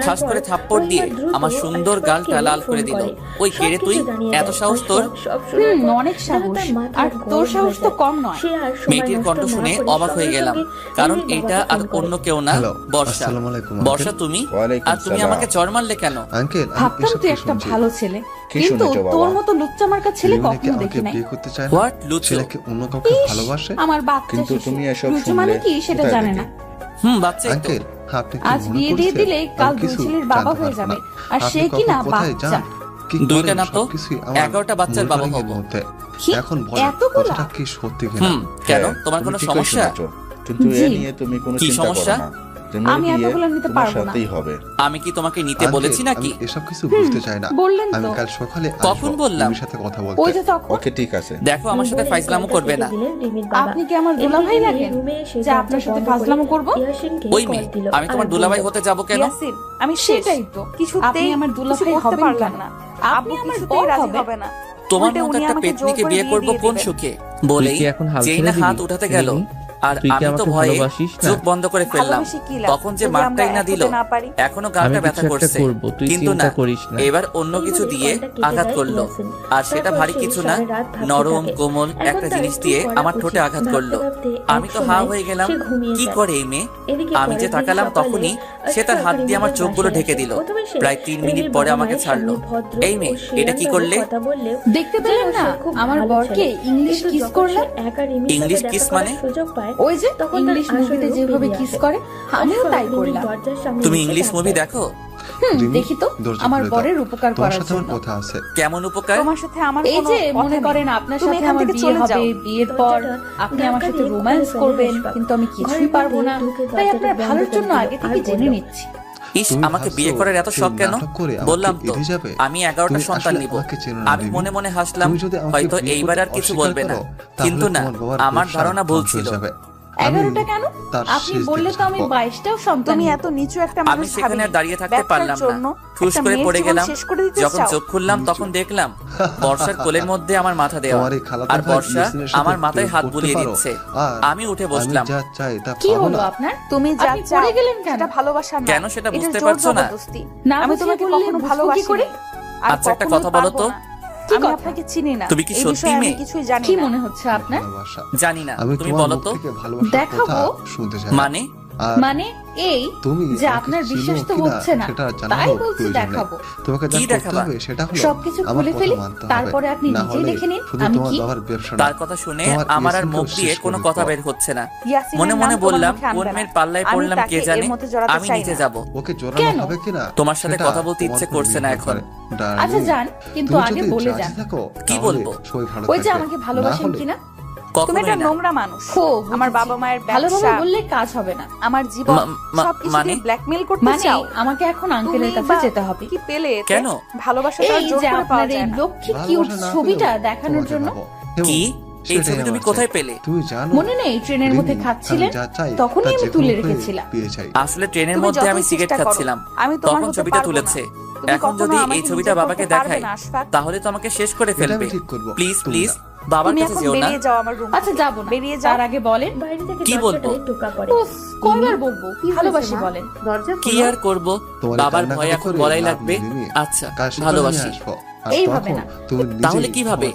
ঠাস করে থাপ্পড় দিয়ে আমার সুন্দর গালটা লাল করে দিল। ওই কে রে তুই, এত সাহস তোর? অনেক সাহস, আর তোর সাহস তো কম নয়। মেয়েটির কণ্ঠ শুনে অবাক হয়ে গেলাম, কারণ এটা আর অন্য কেউ না, বর্ষা। বর্ষা তুমি? আর তুমি আমাকে চড় মারলে কেন? আঙ্কেল, ভাবতাম তুই একটা ভালো ছেলে, কিন্তু তোর মতো লুচ্চা মার্কা ছেলে কখনো দেখি নাই। হোয়াট লুচ্চা? অন্য কাউকে ভালোবাসে? আমার বাচ্চা কিন্তু শিশু। তুমি এসব লুচ্চা মানে শুনলে কি সেটা কোথায় জানে থেকে? না। বাচ্চা তো। আঙ্কেল, আপনি কি আজ মনে বিয়ে দিয়ে করছেন দিলে কাল আমি দুই কিছু ছেলের বাবা জানতে হয়ে পারবো যাবে, না? আর আপনি সে কি না কখন কোথায় বাচ্চা। যান? কি দুইটা করেন না তো, সবকিছুই আমার 11টা বাচ্চার বাবা মূল হবো। মধ্যে। কি? এখন বলেন এতগুলা? কথাটা কি সত্যি কিনা? কেন, হ্যাঁ, তোমার তুমি কোনো ঠিকই সমস্যা? শুনেছো। কিন্তু জি। এ নিয়ে তুমি কোনো কি চিন্তা সমস্যা? করো না। তুমি আমি বিয়ে এতগুলো নিতে তোমার পারবো না। সাথেই হবে। আমি কি তোমাকে নিতে আঙ্কেল, বলেছি নাকি? আমি এসব কিছু বুঝতে চাই না। বললেন আমি তো। কাল সকালে কখন আসবো বললাম? তোমার সাথে কথা ওই বলতে। যে তখন। ওকে ঠিক আছে। দেখো আমার সাথে ফাইজলামো করবে না। আপনি কি আমার দুলাভাই লাগেন যে আপনার সাথে ফাজলামো করব? ওই মেয়ে, আমি তোমার দুলাভাই হতে যাব কেন? ইয়াসিন, আমি শেষ। সেটাই তো, কিছুতেই আপনি আমার দুলাভাই কিছু করতে হবেন পারলাম কেন? না। আপনি আব্বু আমার কিছুতেই বর রাজি হবে। হবে না। তোমার উল্টে মতো উনি একটা আমাকে পেতনিকে জোর বিয়ে করে করব বিয়ে কোন দিবেন। সুখে? বলেই তুই কি এখন হাল যেই ছেড়ে না হাত দিবি? উঠাতে গেল, আর তুই কি আমি তো আমাকে ভয়ে ভালোবাসিস না? চোখ বন্ধ করে ফেললাম। ভালোবেসে কি লাভ? তখন যে যদি মারটাই আমরা না এক দিল, হতে না পারি? এখনো গালটা আমি ব্যথা কিছু একটা করছে। করব, তুই কিন্তু চিন্তা না, করিস না। এবার অন্য কিছু দিয়ে আঘাত করলো। আর সেটা ভারী কিছু না, নরম কোমল একটা জিনিস দিয়ে আমার ঠোঁটে আঘাত করলো। আমি তো হা হয়ে গেলাম, কি করে এই মেয়ে? আমি যে তাকালাম তখনই সে তার হাত দিয়ে আমার চোখগুলো ঢেকে দিল। প্রায় 3 মিনিট পরে আমাকে ছাড়লো। এই মেয়ে, এটা কি করলে? দেখতে পেলেন না আমার বরকে ইংলিশ কিস করলাম? ইংলিশ কিস মানে? ওই যে ইংলিশ মুভিতে যেভাবে কিস করে, আমিও তাই করলাম। তুমি ইংলিশ মুভি দেখো? দেখি তো, দরজা আমার খুলে দাও। বরের উপকার তোমার করার সাথে আমার জন্য। কথা আছে। কেমন উপকার? তোমার সাথে আমার এই কোনো যে কথা মনে নেই। করেন আপনার তুমি সাথে এখান আমার থেকে বিয়ে চলে হবে, যাও। বিয়ের পর আপনি আমার সাথে রোম্যান্স করবেন, কিন্তু আমি কিছুই পারবো না। তাই আপনার ভালোর জন্য আগে থেকে জেনে নিচ্ছি। ইস, আমাকে বিয়ে করার এত শখ কেন? বললাম তো আমি 11টা সন্তান নিব। আমি মনে মনে হাসলাম, হয়তো এইবার আর কিছু বলবে না, কিন্তু না, আমার ধারণা ভুল ছিল। 11টা কেন? আপনি বললে তো আমি 22টাও সন্তান। তুমি এত নিচু একটা আমি সেখানে দাঁড়িয়ে থাকতে পারলাম না, ঠুস করে পড়ে গেলাম। যখন চোখ খুললাম তখন দেখলাম বর্ষার কোলের মধ্যে আমার মাথা দেওয়া, আর বর্ষা আমার মাথায় হাত বুলিয়ে দিচ্ছে। আমি উঠে বসলাম। কি হলো আপনার? তুমি যা পড়ে গেলেন কেন? সেটা ভালোবাসা না। কেন সেটা বুঝতে পারছো না? আমি তোমাকে কখনো ভালোবাসি করে। আচ্ছা, একটা কথা বলো তো, আমি আপনাকে চিনি না। তুমি কি সত্যি মেয়ে? কিছুই জানি না। কি মনে হচ্ছে আপনার? জানি না, তুমি বলো তো। দেখাবো মানে এই যে আপনার বিশ্বাস তো হচ্ছে না, তাই বলছি দেখাবো। কি দেখাবা? সবকিছু খুলে ফেলি, তারপরে আপনি নিজে দেখে নিন আমি কি। তার কথা শুনে আমার আর মুখ দিয়ে কোনো কথা বের হচ্ছে না। মনে মনে বললাম, কোন মেয়ের পাল্লায় পড়লাম কে জানে। আমি নিচে যাব। কেন? তোমার সাথে কথা বলতে ইচ্ছে করছে না এখন। আচ্ছা যান, কিন্তু আগে বলে যান। কি বলবো? ওই যে আমাকে ভালোবাসেন কিনা? তুমি একটা নোংরা মানুষ। আমার বাবা মায়ের ভালোভাবে বললে কাজ হবে না। আমার জীবন সবকিছু ব্ল্যাকমেইল করতে চাও। আমাকে এখন আঙ্কেলের কাছে যেতে হবে। কি পেলে? কেন? ভালোবাসাটা জোর করে পাওয়া যায় না। লক্ষ্মী কিউট ছবিটা দেখানোর জন্য। কি? এই ছবি তুমি কোথায় পেলে? মনে নেই ট্রেনের মধ্যে খাচ্ছিলেন, তখনই আমি তুলে রেখেছিলাম। আসলে ট্রেনের মধ্যে আমি সিগারেট খাচ্ছিলাম, তখন ছবিটা তুলেছে। এখন যদি এই ছবিটা বাবাকে দেখাই তাহলে তো আমাকে শেষ করে ফেলবে। প্লিজ প্লিজ বাবার কাছে যেও না। আচ্ছা যাবো না, বেরিয়ে যাওয়ার আগে বলেন কি বলবো। কয়বার বলবো ভালোবাসি বলেন। কি আর করব, বাবার ভয় এখন বলাই লাগবে। আচ্ছা ভালোবাসি। এইভাবে না, তাহলে কিভাবে?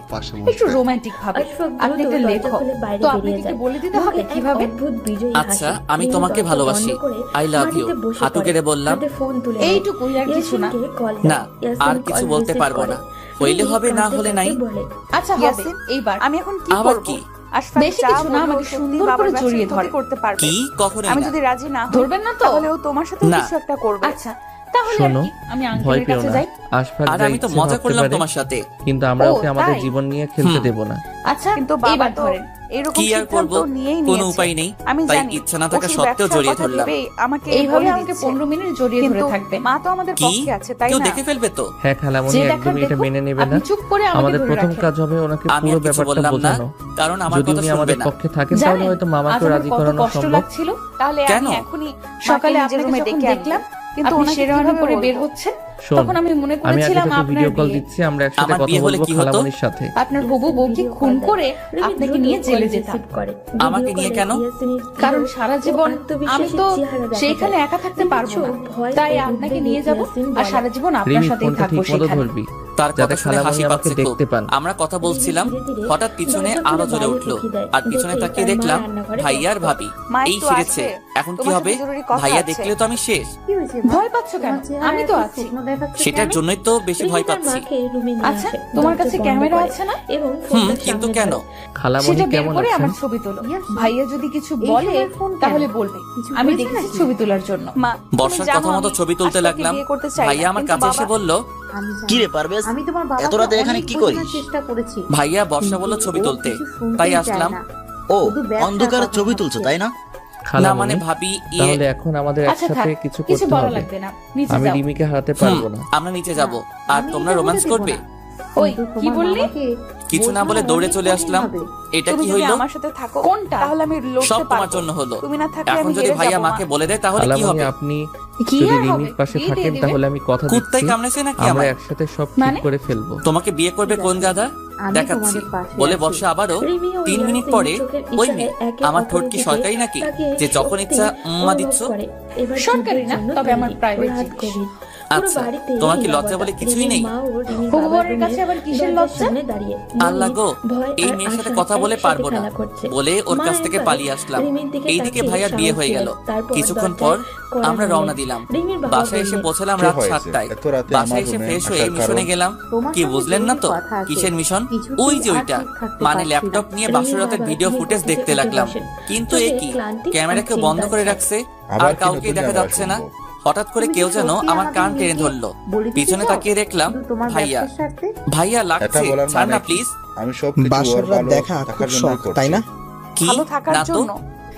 একটু রোমান্টিক ভাবে। আপনি একটা লেখক, তো আপনাকে কি বলে দিতে হবে কিভাবে? আচ্ছা, আমি তোমাকে ভালোবাসি, আই লাভ ইউ, হাঁটু কেড়ে বললাম। এইটুকুই, আর কিছু না? না, আর কিছু বলতে পারবো না। হইলে হবে, না হলে নাই। আচ্ছা হবে। এইবার আমি এখন কি আবার করব? কি? বেশি কিছু না, আমাকে সুন্দর করে জড়িয়ে ধরে করতে পারবে। কি? কখনোই আমি না। যদি রাজি না হই, ধরবেন না তো? তাহলে ও তোমার সাথে কিছু একটা করবে। আচ্ছা তাহলে আর কি, আমি আঙ্কেলের কাছে যাই। আর আমি তো মজা করলাম তোমার সাথে, কিন্তু আমরা ওকে আমাদের জীবন নিয়ে খেলতে দেব না। আচ্ছা কিন্তু বাবা ধরেন এরকম কি আর করব, কোনো উপায় নেই। তাই ইচ্ছা না থাকা সত্ত্বেও জড়িয়ে ধরলাম। আমাকে এইভাবে আমাকে 15 মিনিট জড়িয়ে ধরে থাকবে। মা তো আমাদের পক্ষে আছে, তাই না? কেউ দেখে ফেলবে তো। হ্যাঁ খালামণি, একদমই এটা মেনে নেবে না। চুপ করে আমাদের প্রথম কাজ হবে ওনাকে পুরো ব্যাপারটা বোঝানো। কারণ আমার কথা শুনবে না। আমাদের পক্ষে থাকে তাহলে হয়তো মামাকে রাজি করানো সম্ভব। তাহলে আমি এখনি সকালে আপনাকে ডেকে দেখলাম, কিন্তু উনি সেরকম করে বের হচ্ছে। তখন আমি মনে করেছিলাম আপনার ভিডিও কল দিচ্ছি, আমরা একসাথে কথা বলবো খালামণির সাথে। আপনার হবু বউকে খুন করে আপনাকে নিয়ে জেলে যেতাম। আমাকে নিয়ে কেন? কারণ সারা জীবন আমি তো সেইখানে একা থাকতে পারবো না, তাই আপনাকে নিয়ে যাব আর সারা জীবন আপনার সাথেই থাকবো সেখানে। তার কথা শুনে হাসি পাচ্ছে খুব। আমরা কথা বলছিলাম, হঠাৎ পিছনে আলো জ্বলে উঠলো, আর পিছনে তাকিয়ে দেখলাম ভাইয়া আর ভাবি এই ফিরেছে। এখন কি হবে? ভাইয়া দেখলে তো আমি শেষ। ভয় পাচ্ছ কেন? আমি তো আছি। সেটার জন্যই তো বেশি ভয় পাচ্ছি। আচ্ছা তোমার কাছে ক্যামেরা আছে না? কিন্তু কেন? খালামণি কেমন আছেন? আমার ছবি তোলো। ভাইয়া যদি কিছু বলে তাহলে বলবে। আমি দেখছি ছবি তোলার জন্য। বর্ষার কথা মতো ছবি তুলতে লাগলাম। ভাইয়া আমার কাছে এসে বলল, কি রে পারভেজ, এত রাতে এখানে কি করিস? ভাইয়া বর্ষা বলল ছবি তুলতে, তাই আসলাম। ও অন্ধকারে ছবি তুলছো তাই না? না মানে ভাবি, তাহলে এখন আমাদের একসাথে কিছু করতে হবে। আমি রিমিকে হারাতে পারবো না। আমরা নিচে যাব আর তোমরা রোম্যান্স করবে। ওই কি বললি? কিছু না বলে দৌড়ে চলে আসলাম। এটা কি হইলো? আমার সাথে থাকো কোনটা? তাহলে আমি লড়তে সব পারবো। তোমার জন্য হলো। তুমি না থাকলে এখন আমি যদি ভাইয়া মাকে বলে দেয় তাহলে কি হবে? আপনি যদি রিমির পাশে থাকেন তাহলে আমি কথা দিচ্ছি, কুত্তাই কামড়েছে নাকি আমরা আমায়? একসাথে সব ঠিক করে ফেলবো। তোমাকে বিয়ে করবে কোন গাধা দেখাচ্ছি বলে বর্ষা আবারও 3 মিনিট পরে, ওই মেয়ে আমার ঠোঁট কি সরকারি নাকি যে যখন ইচ্ছা উম্মা দিচ্ছ? সরকারি না, তবে আমার প্রাইভেট জিনিস। আচ্ছা তোমার কি লজ্জা বলে কিছুই নেই? খবরের কাছে আবার কিসের লজ্জা? আল্লাহ গো, এই মেয়ের সাথে কথা বলে পারবো না বলে ওর কাছ থেকে পালিয়ে আসলাম। এইদিকে ভাইয়ার বিয়ে হয়ে গেল। কিছুক্ষণ পর আমরা রওনা দিলাম। বাসায় এসে পৌঁছলাম রাত 7টায়। বাসায় এসে ফ্রেশ হয়ে মিশনে গেলাম। কি বুঝলেন না তো কিসের মিশন? ওই যে ওইটা, মানে ল্যাপটপ নিয়ে বাসর রাতের ভিডিও ফুটেজ দেখতে লাগলাম। কিন্তু এ কি, ক্যামেরাকে বন্ধ করে রাখছে আর কাউকে দেখা যাচ্ছে না। হঠাৎ করে কেউ যেন আমার কান টেনে ধরলো। পিছনে তাকিয়ে দেখলাম ভাইয়া। ভাইয়া লাগছে, ছাড় না প্লিজ। আমি সব বাসর রাত দেখা খুব শখ, তাই না? কি ভালো থাকার না তো? জন্য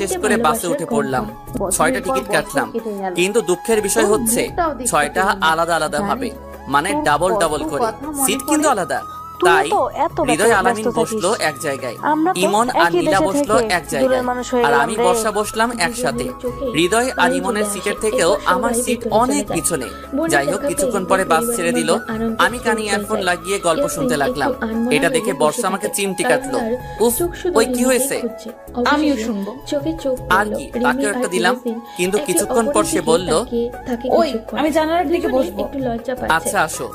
শেষ করে বাসে উঠে পড়লাম। 6টা টিকিট কাটলাম, কিন্তু দুঃখের বিষয় হচ্ছে 6টা আলাদা আলাদা ভাবে, মানে ডাবল ডাবল করে। সিট কিন্তু আলাদা, তাই হৃদয় আলামিন বসলো এক জায়গায়, ইমন আর নীলা বসলো এক জায়গায়, আর আমি বর্ষা বসলাম একসাথে। হৃদয় আর ইমনের সিটের থেকেও আমার সিট অনেক পিছনে। যাই হোক, কিছুক্ষণ পরে বাস ছেড়ে দিল। আমি কানে ইয়ারফোন লাগিয়ে গল্প শুনতে লাগলাম। এটা দেখে বর্ষা আমাকে চিমটি কাটলো। উফ, ওই কি হয়েছে? আমিও শুনবো। আর কি, তাকেও একটা দিলাম। কিন্তু কিছুক্ষণ পর সে বলল, ওই আমি জানালার দিকে বসবো। আচ্ছা আসো।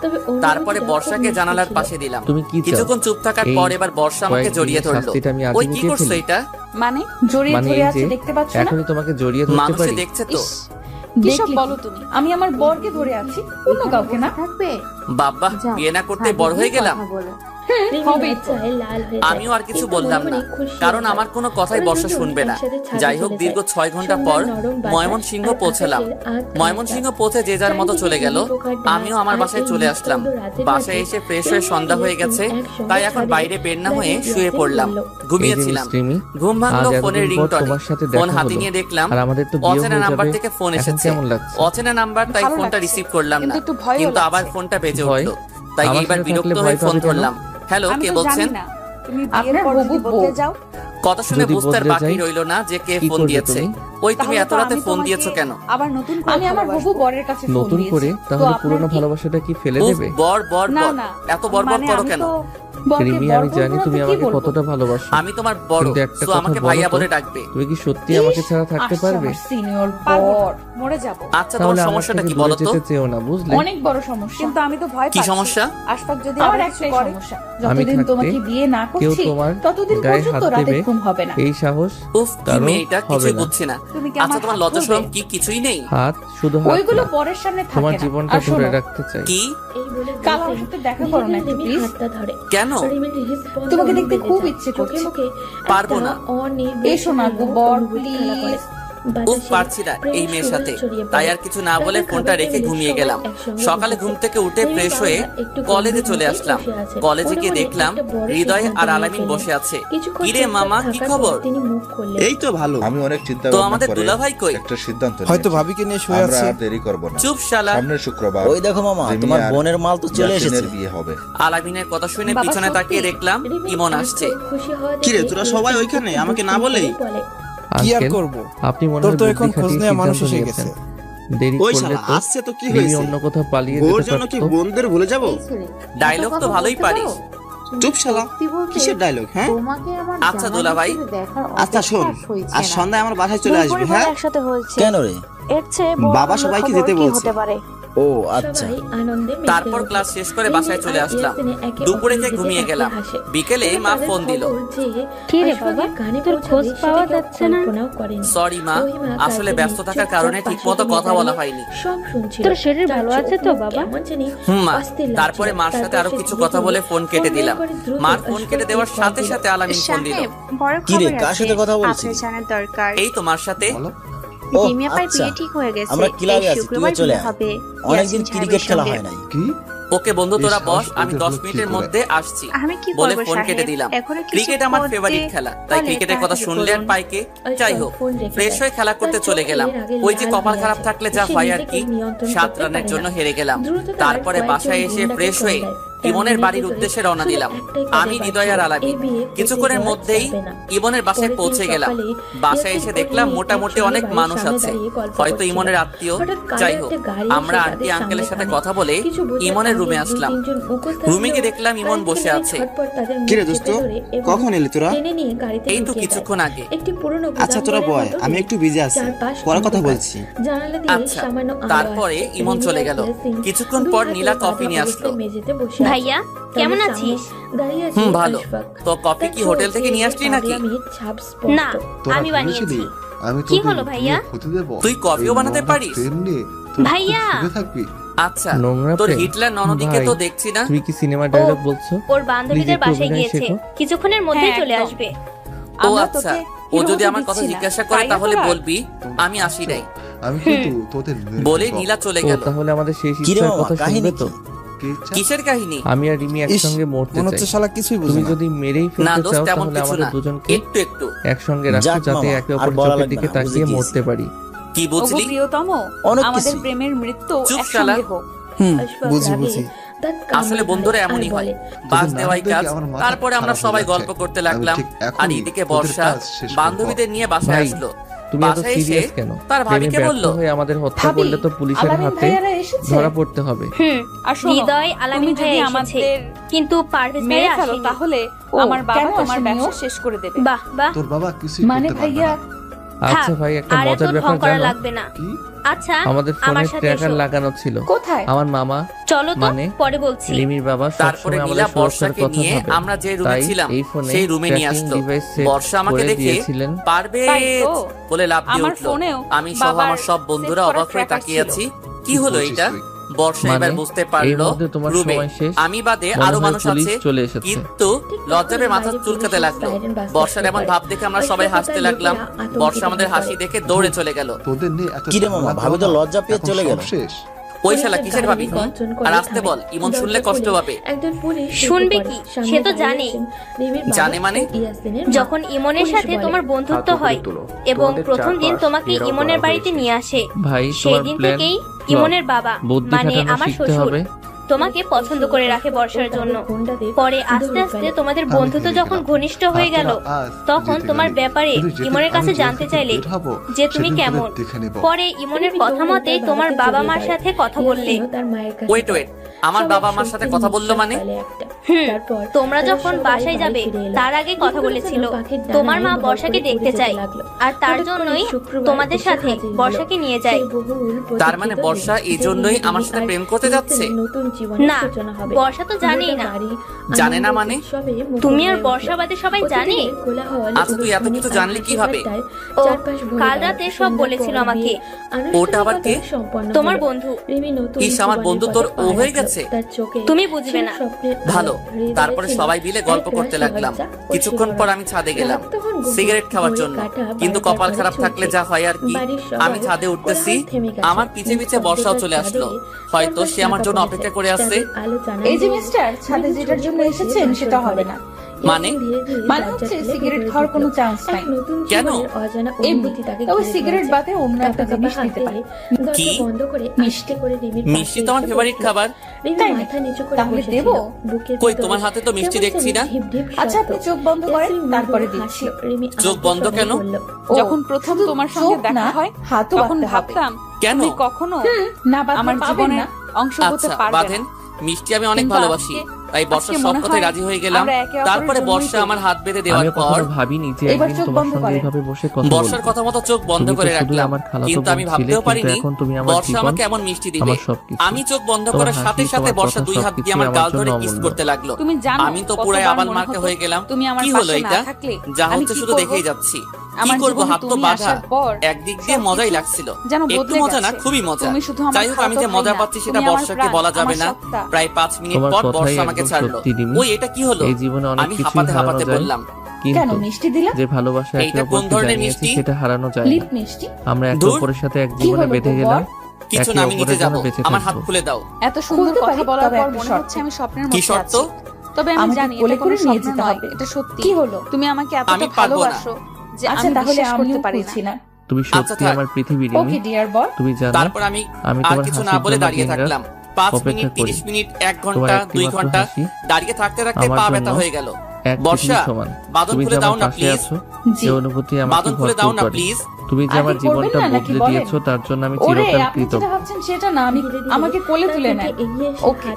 তারপরে বর্ষাকে জানালার পাশে দিলাম। তুমি কি চাও? কিছুক্ষণ চুপ থাকার পর এবার বর্ষা আমাকে জড়িয়ে ধরলো। ওই কি করছো এটা? মানে জড়িয়ে ধরে আছে দেখতে পাচ্ছ না? এখনই তোমাকে জড়িয়ে ধরতে মানুষে পারি? দেখছে তো। কি সব বলো তুমি? আমি আমার বরকে ধরে আছি, অন্য কাউকে না। বাবা, বিয়ে না করতে বড় হয়ে গেলাম। হবে তো। আমিও আর কিছু বললাম না, কারণ আমার কোনো কথাই বর্ষা শুনবে না। যাই হোক, দীর্ঘ 6 ঘন্টা পর ময়মনসিংহ পৌঁছলাম। ময়মনসিংহ পৌঁছে যে যার মতো চলে গেল। আমিও আমার বাসায় চলে আসলাম। বাসায় এসে ফ্রেশ হয়ে সন্ধ্যা হয়ে গেছে, তাই এখন বাইরে বের না হয়ে শুয়ে পড়লাম। ঘুমিয়েছিলাম, ঘুম ভাঙলো ফোনের রিংটনে। ফোন হাতে নিয়ে দেখলাম অচেনা নাম্বার থেকে ফোন এসেছে। অচেনা নাম্বার, তাই ফোনটা রিসিভ করলাম না, কিন্তু আবার ফোনটা বেজে উঠলো। তাই এইবার বিরক্ত হয়ে ফোন ধরলাম। হ্যালো, কে বলছেন? আপনার হবু বউ। কথা শুনে বুঝতে আর বাকি রইলো না যে কে ফোন দিয়েছে। ওই তুমি এত রাতে ফোন দিয়েছো কেন? আবার নতুন করে আমি আমার হবু বরের কাছে ফোন নতুন দিয়েছি। করে? তাহলে পুরনো ভালোবাসাটা কি ফেলে দেবে? বর বর বর, এত বরবর করো কেন? রিমি, আমি জানি তুমি আমাকে কতটা ভালোবাসো। আমি তোমার বড়, তো আমাকে ভাইয়া বলে ডাকবে। তুমি কি সত্যি আমাকে ছাড়া থাকতে পারবে? সিনিয়র বর, মরে যাব। আচ্ছা, তোমার সমস্যাটা কি বলো তো? যেও না, বুঝলে? অনেক বড় সমস্যা, কিন্তু আমি তো ভয় পাচ্ছি। কি সমস্যা? আশফাক যদি আমার একটাই সমস্যা, যতদিন তোমাকে বিয়ে না করছি ততদিন পর্যন্ত রাতে ঘুম হবে না। এই সাহস? উফ, কি মেয়েটা, কিছুই বুঝছি না। আচ্ছা, তোমার লজ্জা শরম কি কিছুই নেই? হাত, শুধু হাত। ওইগুলো পরের সামনে থাকে না। তোমার জীবনটা ধরে রাখতে চাই। কি? কাল আমার সাথে দেখা করো না প্লিজ। কেন? তোমাকে দেখতে খুব ইচ্ছে করছে। পারবো না। এসো না গো বর, প্লিজ। উফ, পারছি না এই মেয়ের সাথে। তাই আর কিছু না বলে ফোনটা রেখে ঘুমিয়ে গেলাম। সকালে ঘুম থেকে উঠে ফ্রেশ হয়ে কলেজে চলে আসলাম। কলেজে গিয়ে দেখলাম হৃদয় আর আলামিন বসে আছে। কিরে মামা, কি খবর? এই তো ভালো। আমি অনেক চিন্তা তো আমাদের দুলাভাই কই? একটা সিদ্ধান্ত হয়তো ভাবিকে নিয়ে শুয়ে আছে। আমরা আর দেরি করব না। চুপ শালা। সামনের শুক্রবার ওই দেখো মামা, তোমার বোনের মাল তো চলে এসেছে। বিয়ে হবে। আলামিনের কথা শুনে পিছনে তাকিয়ে দেখলাম ইমন আসছে। কি রে, তোরা সবাই ওইখানে আমাকে না বলেই? কি আর করব? আপনি মনে তোর তো হয় এখন খোঁজ নেওয়া মানুষ এসে গেছে। দেরি ওই করলে শালা তো আসছে তো কি হয়েছে? অন্য কোথাও পালিয়ে ওর যেতে জন্য কি পারতো। বোনদের ভুলে যাব? ডায়লগ তো ভালোই পারিস। চুপ শালা, কিসের ডায়লগ? হ্যাঁ আচ্ছা দুলাভাই, আচ্ছা শোন, আজ সন্ধ্যায় আমার বাসায় চলে আসবি। হ্যাঁ একসাথে হয়েছে। কেন রে? এর চেয়ে বাবা সবাইকে যেতে বলছে। হতে পারে। ও আচ্ছা। তারপর ক্লাস শেষ করে বাসায় চলে আসলাম। দুপুরে খেয়ে ঘুমিয়ে গেলাম। বিকেলে মা ফোন দিল। কি রে বাবা, তোর খোঁজ পাওয়া যাচ্ছে না? সরি মা, আসলে ব্যস্ত থাকার কারণে ঠিকমতো কথা বলা হয়নি। তোর শরীর ভালো আছে তো বাবা? মা। তারপরে মার সাথে আরো কিছু কথা বলে ফোন কেটে দিলাম। মার ফোন কেটে দেওয়ার সাথে সাথে আলামিন ফোন দিল। কি রে, কার সাথে কথা বলছিস? এই তো মার সাথে। ও আচ্ছা, আমরা ক্লাবে আছি, তুই চলে আয়। অনেকদিন ক্রিকেট খেলা হয় নাই। কি? ওকে বন্ধু, তোরা বস, আমি 10 মিনিটের মধ্যে আসছি বলে ফোন কেটে দিলাম। ক্রিকেট আমার ফেভারিট খেলা, তাই ক্রিকেটের কথা শুনলে আর পাই কে। যাই হোক, ফ্রেশ হয়ে খেলা করতে চলে গেলাম। ওই যে কপাল খারাপ থাকলে যা হয় আর কি, 7 রানের জন্য হেরে গেলাম। তারপরে বাসায় এসে ফ্রেশ হয়ে ইমনের বাড়ির উদ্দেশ্যে রওনা দিলাম। আমি, হৃদয় আর আলামিন। কিছুক্ষণের মধ্যেই ইমনের বাসায় পৌঁছে গেলাম। বাসায় এসে দেখলাম মোটামুটি অনেক মানুষ আছে, হয়তো ইমনের আত্মীয়। যাই হোক, আমরা আন্টি আঙ্কেলের সাথে কথা বলে ইমনের রুমে আসলাম। রুমে গিয়ে দেখলাম ইমন বসে আছে। কিরে দোস্ত, কখন এলি তোরা? এই তো কিছুক্ষণ আগে। আচ্ছা তোরা বয়, আমি একটু বিজি আছি, পরে কথা বলছি। আচ্ছা। তারপরে ইমন চলে গেল। কিছুক্ষণ পর নীলা কফি নিয়ে আসলো। ভাইয়া কেমন আছিস? ভালো। তো কফি কি হোটেল থেকে নিয়ে আসলি নাকি? না, আমি বানিয়েছি। আমি কি হলো ভাইয়া? তুই কফিও বানাতে পারিস? ভাইয়া থাকবি। আচ্ছা, তোর হিটলার ননদিকে তো দেখছি না। তুই কি সিনেমা ডায়লগ বলছো? ওর বান্ধবীদের বাসায় গিয়েছে, কিছুক্ষণের মধ্যেই চলে আসবে। ও আচ্ছা, ও যদি আমার কথা জিজ্ঞাসা করে তাহলে বলবি আমি আসি নাই। আমি কিন্তু তোদের বলে নীলা চলে গেল। তাহলে আমাদের শেষ ইচ্ছার কথা শুনবে তো? কিসের কাহিনী? আমি আর রিমি একসঙ্গে মরতে চাই। মনে হচ্ছে শালা কিছুই বুঝি না। তুমি যদি মেরেই ফেলতে চাও তাহলে আমাদের দুজনকে একটু একসঙ্গে রাখো, যাতে একে অপরের দিকে তাকিয়ে মরতে পারি। কি বুঝলি? প্রিয়তম, আমাদের প্রেমের মৃত্যু একসঙ্গে হোক। বুঝি। আসলে বন্ধুরা এমনই হয়, বাস দেওয়াই কাজ। তারপরে আমরা সবাই গল্প করতে লাগলাম, আর এদিকে বর্ষা বান্ধবীদের নিয়ে বাসায় আসলো। তুমি এত সিরিয়াস কেন? তার ভাবিকে বলল, আমাদের হত্যা করলে তো পুলিশের হাতে ধরা পড়তে হবে। আর হৃদয় আলামিন ভাই আমাদের, কিন্তু পারভেজ ভাই আসেনি। তাহলে আমার বাবা তোমার ব্যবসা শেষ করে দেবে। বাহ বাহ, তোর বাবা কিছু মানে ভাইয়া। আচ্ছা ভাই, একটা মজার ব্যাপার জানো? লাগবে না। আচ্ছা, আমাদের ফোনে ট্র্যাকার লাগানো ছিল। কোথায়? আমার মামা। চলো তো, পরে বলছি। লিমির বাবা তারপরে নীলা বর্ষাকে নিয়ে আমরা যে রুমে ছিলাম সেই রুমে নিয়ে আসতো। বর্ষা আমাকে দেখে পারবে বলে লাফ দিয়ে উঠলো। আমি সহ আমার সব বন্ধুরা অবাক হয়ে তাকিয়ে আছি, কি হলো এটা? বর্ষা এবার বুঝতে পারলো রুমে আমি বাদে আরো মানুষ আছে, কিন্তু লজ্জাবে মাথা চুলকাতে লাগলো। বর্ষার এমন ভাব দেখে আমরা সবাই হাসতে লাগলাম। বর্ষা আমাদের হাসি দেখে দৌড়ে চলে গেল। কি রে মামা, ভাবি তো লজ্জা পেয়ে চলে গেল। ওই শালা কিসের ভাবি? আর আসতে বল, ইমন শুনলে কষ্ট পাবে। শুনবে কি? সে তো জানে। জানে মানে? যখন ইমনের সাথে তোমার বন্ধুত্ব হয় এবং প্রথম দিন তোমাকে ইমনের বাড়িতে নিয়ে আসে, সেই দিন থেকেই ইমনের বাবা মানে আমার শ্বশুর তোমাকে পছন্দ করে রাখে বর্ষার জন্য। পরে আস্তে আস্তে তোমাদের বন্ধুত্ব যখন ঘনিষ্ঠ হয়ে গেল, তখন তোমার ব্যাপারে ইমনের কাছে জানতে চাইলে যে তুমি কেমন। পরে ইমনের কথা মতে তোমার বাবা মার সাথে কথা বললে। ওয়েট ওয়েট, আমার বাবা মার সাথে কথা বললো মানে? তোমরা যখন বাসায় যাবে তার আগে কথা বলেছিল তোমার মা বর্ষাকে দেখতে চাই, আর তার জন্যই তোমাদের সাথে বর্ষাকে নিয়ে যায়। তার মানে বর্ষা এই জন্যই আমার সাথে প্রেম করতে যাচ্ছে? না, বর্ষা তো জানেই না। জানে না মানে? তুমি আর বর্ষা বাদে সবাই জানে। আচ্ছা, তুই এত কিছু জানলি কিভাবে? ও কাল রাতে সব বলেছিল আমাকে। ওটা আবার কে? তোমার বন্ধু। ইস, আমার বন্ধু তোর ও হয়ে গেছে? তুমি বুঝবে না। ভালো। তারপরে সবাই মিলে গল্প করতে লাগলাম। কিছুক্ষণ পর আমি ছাদে গেলাম সিগারেট খাওয়ার জন্য, কিন্তু কপাল খারাপ থাকলে যা হয় আর কি। আমি ছাদে উঠতেছি, আমার পিছে পিছে বর্ষাও চলে আসলো। হয়তো সে আমার জন্য অপেক্ষা করে আসছে। এই যে মিস্টার, ছাদে যেটার জন্য এসেছেন সেটা হবে না। মানে? মানে হচ্ছে সিগারেট খাওয়ার কোনো চান্স নাই। কেন? ওই সিগারেট বাদে অন্য একটা জিনিস নিতে পারে। কি? মিষ্টি। মিষ্টি তো আমার ফেভারিট খাবার। তাহলে দেবো? কই, তোমার হাতে তো মিষ্টি দেখছি না। আচ্ছা, আপনি চোখ বন্ধ করেন, তারপরে দিচ্ছি। চোখ বন্ধ কেন? যখন প্রথম তোমার সঙ্গে দেখা হয় তখন ভাবতাম কেন কখনো না আমার জীবনের অংশ হতে পারবে। বাঁধেন, মিষ্টি আমি অনেক ভালোবাসি, তাই বর্ষার সব কথায় রাজি হয়ে গেলাম। তারপরে বর্ষা আমার হাত বেঁধে দেওয়ার পর ভাবিনি যে একদিন তোমার সঙ্গে এইভাবে বসে কথা বলবো। বর্ষার কথা মতো চোখ বন্ধ করে রাখলাম, কিন্তু আমি ভাবতেও পারিনি বর্ষা আমাকে এমন মিষ্টি দিবে। আমি চোখ বন্ধ করার সাথে সাথে বর্ষা দুই হাত দিয়ে আমার গাল ধরে কিস করতে লাগলো। আমি তো পুরাই আবাল মার্কা হয়ে গেলাম। কি হলো এটা? যা হচ্ছে শুধু দেখেই যাচ্ছি। কি করবো, হাত তো বাঁধা। একদিক দিয়ে মজাই লাগছিল, একটু মজা না, খুবই মজা। যাই হোক, আমি যে মজা পাচ্ছি সেটা বর্ষাকে বলা যাবে না। প্রায় 5 মিনিট পর বর্ষা আমাকে ছাড়লো। ওই এটা কি হলো? আমি হাঁপাতে হাঁপাতে বললাম, কেন মিষ্টি দিলা? যে ভালোবাসা একে কোন ধরনের মিষ্টি? সেটা হারানো যায় না। লিপ মিষ্টি। আমরা একে অপরের সাথে এক জীবনে বেঁধে গেলাম। কিছু না, আমি নিতে যাব। আমার হাত খুলে দাও। এত সুন্দর কথা বলার পর মনে হচ্ছে আমি স্বপ্নের মধ্যে আছি। কি শর্ত? তবে আমি জানি এটা কোনো নিয়ে যেতে হবে। এটা সত্যি। কি হলো? তুমি আমাকে এতটা ভালোবাসো যে আমি বিশ্বাস করতে পারছি না। তুমি সত্যি আমার পৃথিবীর। ওকে ডিয়ার বয়। তুমি জানো, তারপর আমি আর কিছু না বলে দাঁড়িয়ে থাকলাম। 5 মিনিট, 30 মিনিট, 1 ঘন্টা, 2 ঘন্টা দাঁড়িয়ে থাকতে থাকতে পা ব্যথা হয়ে গেল। বর্ষা, বাদন খুলে দাও না প্লিজ। যে অনুভূতি আমাকে বাদন খুলে দাও না প্লিজ। তুমি যে আমার জীবনটা বদলে দিয়েছো তার জন্য আমি চিরকাল কৃতজ্ঞ। যেটা ভাবছেন সেটা না, আমি আমাকে কোলে তুলে নেন। ওকে,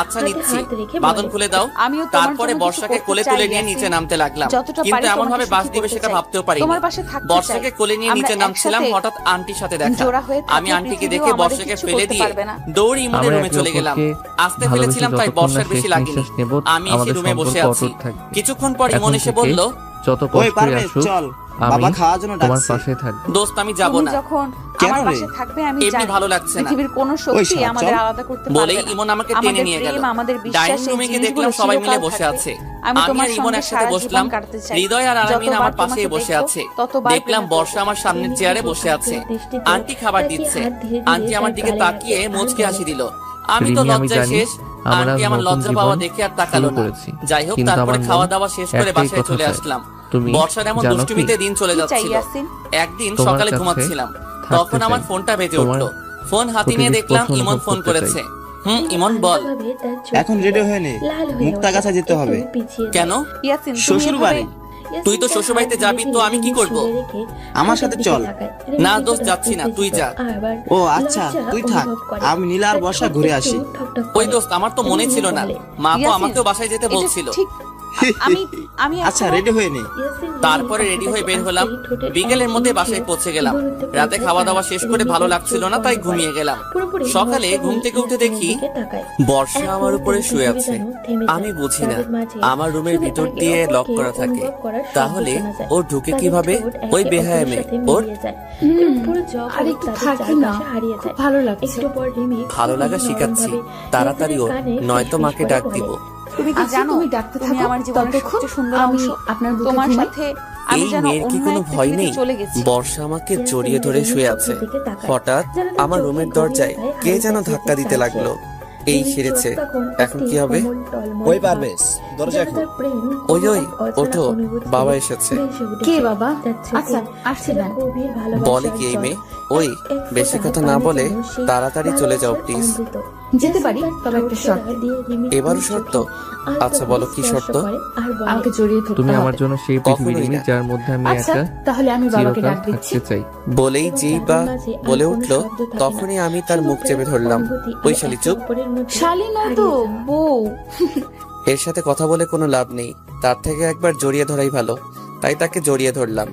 আচ্ছা নিচ্ছি। বাদন খুলে দাও। তারপরে বর্ষাকে কোলে তুলে নিয়ে নিচে নামতে লাগলাম, কিন্তু এমন ভাবে বাস দিবে সেটা ভাবতেও পারিনি। বর্ষাকে কোলে নিয়ে নিচে নামছিলাম, হঠাৎ আন্টির সাথে দেখা। আমি আন্টিকে দেখে বর্ষাকে ফেলে দিয়ে দৌড়ে ইমনের রুমে চলে গেলাম। আসতে ফেলেছিলাম তাই বর্ষার বেশি লাগেনি। আমি এসে রুমে বসে আছি। কিছুক্ষণ পর ইমন এসে বলল, যত কষ্টই আসুক বাবা খাওয়ার জন্য তোমার পাশে থাকবে। দোস্ত আমি যাব না। যখন আমার পাশে থাকবে আমি জানি ভালো লাগছে না। পৃথিবীর কোনো শক্তি আমাদের আলাদা করতে পারবে না। বলেই ইমন আমাকে টেনে নিয়ে গেল। ডাইনিং রুমে গিয়ে দেখলাম সবাই মিলে বসে আছে। আমি আর ইমন একসাথে বসলাম। হৃদয় আর আলামিন আমার পাশেই বসে আছে। দেখলাম বর্ষা আমার সামনের চেয়ারে বসে আছে। আন্টি খাবার দিচ্ছে। আন্টি আমার দিকে তাকিয়ে মুচকি হাসি দিল। আমি তো লজ্জায় শেষ। আন্টি আমার লজ্জা পাওয়া দেখে আর তাকালো না। যাই হোক, তারপরে খাওয়া দাওয়া শেষ করে বাসায় চলে আসলাম। বর্ষার এমন দুষ্টুমিতে দিন চলে যাচ্ছিল। একদিন সকালে ঘুমাচ্ছিলাম, তখন আমার ফোনটা বেজে উঠলো। ফোন হাতে নিয়ে দেখলাম ইমন ফোন করেছে। ইমন বল। এখন রেডি হয়ে নে, মুক্তাগাছা যেতে হবে। কেন? ইয়াসিন শ্বশুর বাড়ি। তুই তো শ্বশুর বাড়িতে যাবি, তো আমি কি করব? আমার সাথে চল। না দোস্ত, যাচ্ছি না, তুই যা। ও আচ্ছা, তুই থাক, আমি নীলা আর বর্ষা ঘুরে আসি। ওই দোস্ত, আমার তো মনে ছিল না, মা তো আমাকেও বাসায় যেতে বলছিল। আমি আচ্ছা রেডি হয়ে নে। তারপরে রেডি হয়ে বের হলাম, বিকেলের মধ্যে বাসায় পৌঁছে গেলাম। রাতে খাওয়া দাওয়া শেষ করে ভালো লাগছিল না, তাই ঘুমিয়ে গেলাম। সকালে ঘুম থেকে উঠে দেখি বর্ষা আমার উপরে শুয়ে আছে। আমি বুঝি না, আমার রুমের ভিতর দিয়ে লক করা থাকে, তাহলে ও ঢুকে কিভাবে? ওই বেহায়া মেয়ে, ওর ভালো লাগা শিখাচ্ছি, তাড়াতাড়ি ওর, নয়তো মাকে ডাক দিব। তুমি কি জানো, তুমি আমার জীবনের সবচেয়ে সুন্দর অংশ। তোমার সাথে এই মেয়ের কি কোনো ভয় নেই? বর্ষা আমাকে জড়িয়ে ধরে শুয়ে আছে। হঠাৎ আমার রুমের দরজায় কে যেন ধাক্কা দিতে লাগলো। এই সেরেছে, এখন কি হবে? ওই পারবেশ, দরজা খোল। ওই ওই ওঠো, বাবা এসেছে। কে বাবা? আচ্ছা আসছিলেন। বলে কি এই মেয়ে? ওই বেশি কথা না বলে তাড়াতাড়ি চলে যাও প্লিজ। যেতে পারি, তবে একটা শর্ত। এবারও শর্ত? আচ্ছা বলো, কি শর্ত? আমাকে জড়িয়ে ধরতে তুমি হবে। আমার জন্য সেই পৃথিবী নেই যার মধ্যে আমি আচ্ছা, একা তাহলে আমি বাবাকে ডাক চিরকাল দিচ্ছি। থাকতে চাই। বলেই যেই বা বলে উঠলো, তখনই আমি তার মুখ চেপে ধরলাম। ওই শালি চুপ। শালি নয় তো, বউ। এর সাথে কথা বলে কোনো লাভ নেই, তার থেকে একবার জড়িয়ে ধরাই ভালো। তাই তাকে জড়িয়ে ধরলাম।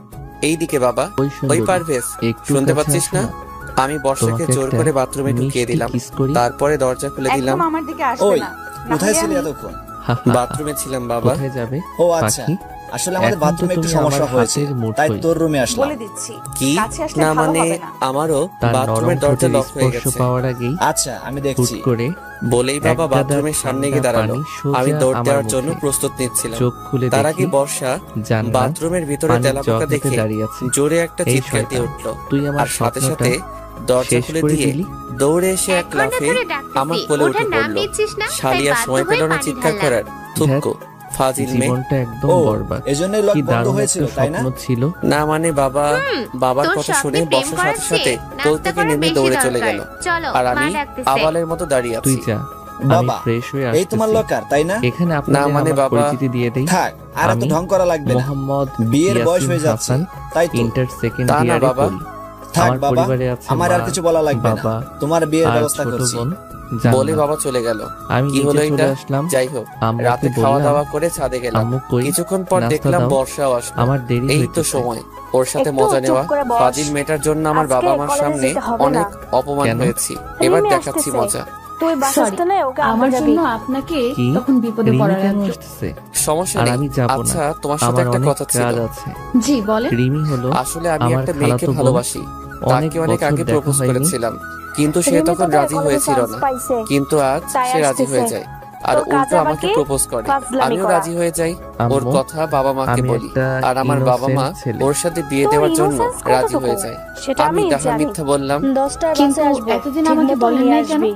এইদিকে বাবা, ওই পারভেজ, শুনতে পাচ্ছিস না? আমি বর্ষাকে জোর করে বাথরুমে ঢুকিয়ে দিলাম, তারপরে দরজা খুলে দিলাম। একদম আমার দিকে আসবে ওই না। কোথায় ছিলে এতক্ষণ? বাথরুমে ছিলাম বাবা। কোথায় যাবে? ও আচ্ছা, পাখি, আসলে আমাদের এখন তো বাথরুমে একটু তুমি সমস্যা আমার হয়েছে, হাতের মুঠোয়। তাই তোর রুমে আসলাম। বলে দিচ্ছি, কি কাছে আসলে না, ভালো মানে হবে না। আমারও তার বাথরুমের নরম দরজা ঠোঁটের লক হয়ে স্পর্শ গেছে। পাওয়ার আগেই আচ্ছা আমি হুট দেখছি। করে বলেই বাবা এক গাদা বাথরুমের সামনে গিয়ে ঠান্ডা দাঁড়ালো। পানি সোজা আমি দৌড় আমার দেওয়ার মুখে। জন্য প্রস্তুত নিচ্ছিলাম। চোখ খুলে তার দেখি আগে বর্ষা জানলা বাথরুমের ভিতরে পানির তেলাপোকা জগ দেখে হতে দাঁড়িয়ে আছে। জোরে একটা এই চিৎকার দিয়ে শয়তান, উঠলো, তুই আমার আর সাথে স্বপ্নটা সাথে দরজা শেষ খুলে করে দিয়ে দিলি। দৌড়ে এসে এক লাফে আমার কোলে উঠে পড়লো। শালিয়া সময় পেল না চিৎকার করার। থুক্কো ফাজিল মেয়ে। জীবনটা একদম ও বরবাদ। এজন্যই লক কি বন্ধ দারুণ হয়েছিল, একটা তাই না? স্বপ্ন ছিল। না মানে বাবার কথা শুনে বর্ষার সাথে সাথে কোল থেকে নেমে দৌড়ে চলে গেল, আর আমি আবালের মতো দাঁড়িয়ে তুই আছি। যা, আমি বাবা, ফ্রেশ হয়ে এই তোমার আসতেছি। লকার, তাই না? এখানে না আপনাদের মানে আমার বাবা, পরিচিতি দিয়ে দেই। থাক, আর এত আমি ঢং করা লাগবে না। মোহাম্মদ বিয়ের বয়স ইয়াসিন হয়ে যাচ্ছে, হাসান, তাই তো। ইন্টার সেকেন্ড তা না ইয়ারে বাবা। পড়ি। থাক আমার বাবা, পরিবারে আছে আমার আর মা, কিছু বলা লাগবে না। বাবা তোমার বিয়ের আর ব্যবস্থা ছোট করছি। বোন বলে জান্নাত। বাবা চলে গেল। আমি কি হলো নিচে চলে এটা? আসলাম। যাই হোক, আম্মুকে রাতে খাওয়া বললাম, দাওয়া করে ছাদে গেলাম। আম্মু কই, কিছুক্ষণ পর নাস্তা দেখলাম দাও। বর্ষাও আসলো। আমার দেরি এই তো হইতেছে। সময় ওর সাথে একটু মজা চুপ নেওয়া। করে বস। ফাজিল মেয়েটার জন্য আমার আজকে বাবা মার কলেজে সামনে যেতে হবে অনেক না। অপমান কেন? হয়েছি। এবার রিমি দেখাচ্ছি আসতেছে। মজা। তুই বাসাতে না, ওকে আমার আনতে জন্য যাবি। আপনাকে কি? তখন বিপদে রিমি পড়া কেন লাগবে। আসতেছে? সমস্যা আর নেই। আমি যাব না। আচ্ছা, তোমার সাথে আমার একটা অনেক কথা ছিল। কাজ আছে। জি বলেন। রিমি হলো আসলে আমি আমার একটা মেয়েকে খালাতো বোন। ভালোবাসি। তাকে অনেক বছর আগে দেখা প্রপোজ হয়নি। করেছিলাম, কিন্তু সে রিমি তখন তোদের রাজি কলেজে হয়েছিল চান্স না। পাইছে। কিন্তু আজ তাই সে রাজি হয়ে আসতেছে। যায়, আর তোর কাজ উল্টো আমাকে আমাকে প্রপোজ করে। ফাজলামি আমিও করা। রাজি হয়ে যাই। ওর আম্মু, কথা বাবা মাকে আমি বলি, একটা আর আমার বাবা মা innocent ছেলে। ওর সাথে বিয়ে তোর দেওয়ার জন্য innocence রাজি কতটুকু? হয়ে যায়। সেটা আমি আমি ডাহা জানি। মিথ্যা বললাম 10টার কিন্তু বাসে আসবে, এতদিন ঠিক আমাকে মতো বলেন নিয়ে নাই কেন? আসবি।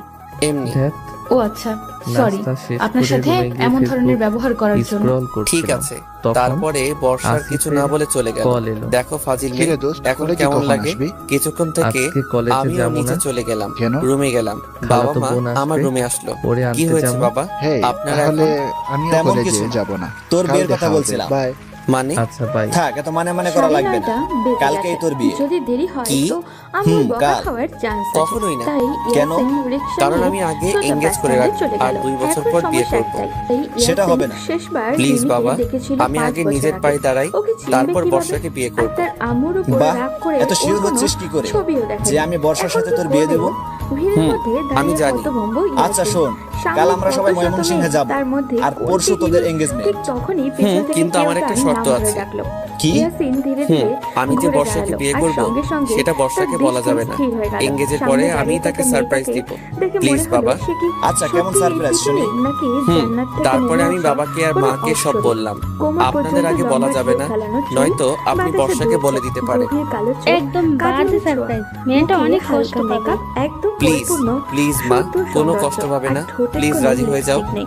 এমনি। ধ্যাৎ, ও আচ্ছা, সরি নাস্তা শেষ আপনার করে সাথে রুমে গিয়ে এমন ধরনের ফেসবুক ব্যবহার করার জন্য। স্ক্রল করছিলাম। ঠিক আছে। তখন তারপরে বর্ষার কিছু না বলে চলে গেল। কল এলো। দেখো ফাজিল কিরে মেয়ে, দোস্ত, এখন কলেজে কেমন কখন লাগে? আসবি? কিছুক্ষণ থেকে আজকে কলেজে আমিও যাবো নিচে না। চলে গেলাম, কেন? রুমে গেলাম। বাবা খালাতো মা বোন আসবে, আমার রুমে আসলো। ওরে কি আনতে হয়েছে যাবো। বাবা? হেই, আপনারা তাহলে এখন আমিও তেমন কলেজে কিছু না। যাব না। তোর কাল বিয়ের দেখা কথা হবে। বলছিলাম। বাই। মানে আচ্ছা ভাই, থাক, এত মানে করা লাগবে না। কালকেই তোর বিয়ে। যদি দেরি হয় কি? তো আমার বকা কাল। খাওয়ার চান্স আছে। কখনোই না। তাই কেন? ইয়াসিন রিকশা কারণ নিয়ে আমি আগে সোজা এঙ্গেজ করে বাস রাখবো, স্ট্যান্ডে চলে আর গেল। 2 বছর এখন পর বিয়ে সমস্যা করব। একটাই, এই সেটা ইয়াসিন হবে না। শেষবার প্লিজ রিমিকে বাবা, দেখেছিল আমি 5 আগে বছর নিজের আগে। পায়ে দাঁড়াই, ওকে চিনবে তারপর কিভাবে? বর্ষাকে বিয়ে আর করব। তার আম্মুর উপর বাহ, রাগ করে এত শিওর ওর হচ্ছিস কোনো কি করে ছবিও দেখায়নি। যে আমি বর্ষার এখন সাথে তো তোর বিয়ে দেব? বলেও ভিড়ের মধ্যে আমি দাঁড়িয়ে জানি। হতভম্ব আচ্ছা ইয়াসিন। শোন, সামনে কাল আমরা সবাই কত শত ময়মনসিংহে মেয়ে, যাব, তার মধ্যে আর ওর পরশু দিদি। তোদের engagement। ঠিক তখনই পেছন থেকে কিন্তু কেউ আমার একটা তার শর্ত নাম ধরে আছে। ডাকলো। কি? ইয়াসিন ধীরে ধীরে আমি যে ঘুরে বর্ষাকে দাঁড়ালো, বিয়ে আর করব সঙ্গে সঙ্গে সেটা বর্ষাকে তার বলা যাবে না। দৃষ্টি স্থির হয়ে গেল। এঙ্গেজের সামনে পরে দাঁড়িয়ে আমি থাকা তাকে সারপ্রাইজ মেয়েটাকে দিব। দেখে মনে প্লিজ হলো বাবা। সে কি আচ্ছা, কেমন সত্যিই সারপ্রাইজ শুনি? পৃথিবীর নাকি জান্নাত থেকে তারপরে নেমে আমি আসা বাবাকে আর কোনো মাকে সব অপ্সরা। বললাম। কোমর আপনাদের পর্যন্ত আগে বলা লম্বা যাবে না, চুল ফেলানো চুল, নয়তো আপনি বাতাসে বর্ষাকে দুলছে, বলে দিতে পারে। গভীর কালো চোখ, একদম কাজল বাজে ছোঁয়া, সারপ্রাইজ। মেয়েটা মুখে অনেক কষ্ট হালকা পাবে। মেকআপ, একদম প্লিজ পরিপূর্ণ, প্লিজ মা, শুদ্ধ কোনো সৌন্দর্য, কষ্ট পাবে আর না। ঠোঁটে প্লিজ কোনো রাজি হয়ে যাও। লিপস্টিক নেই।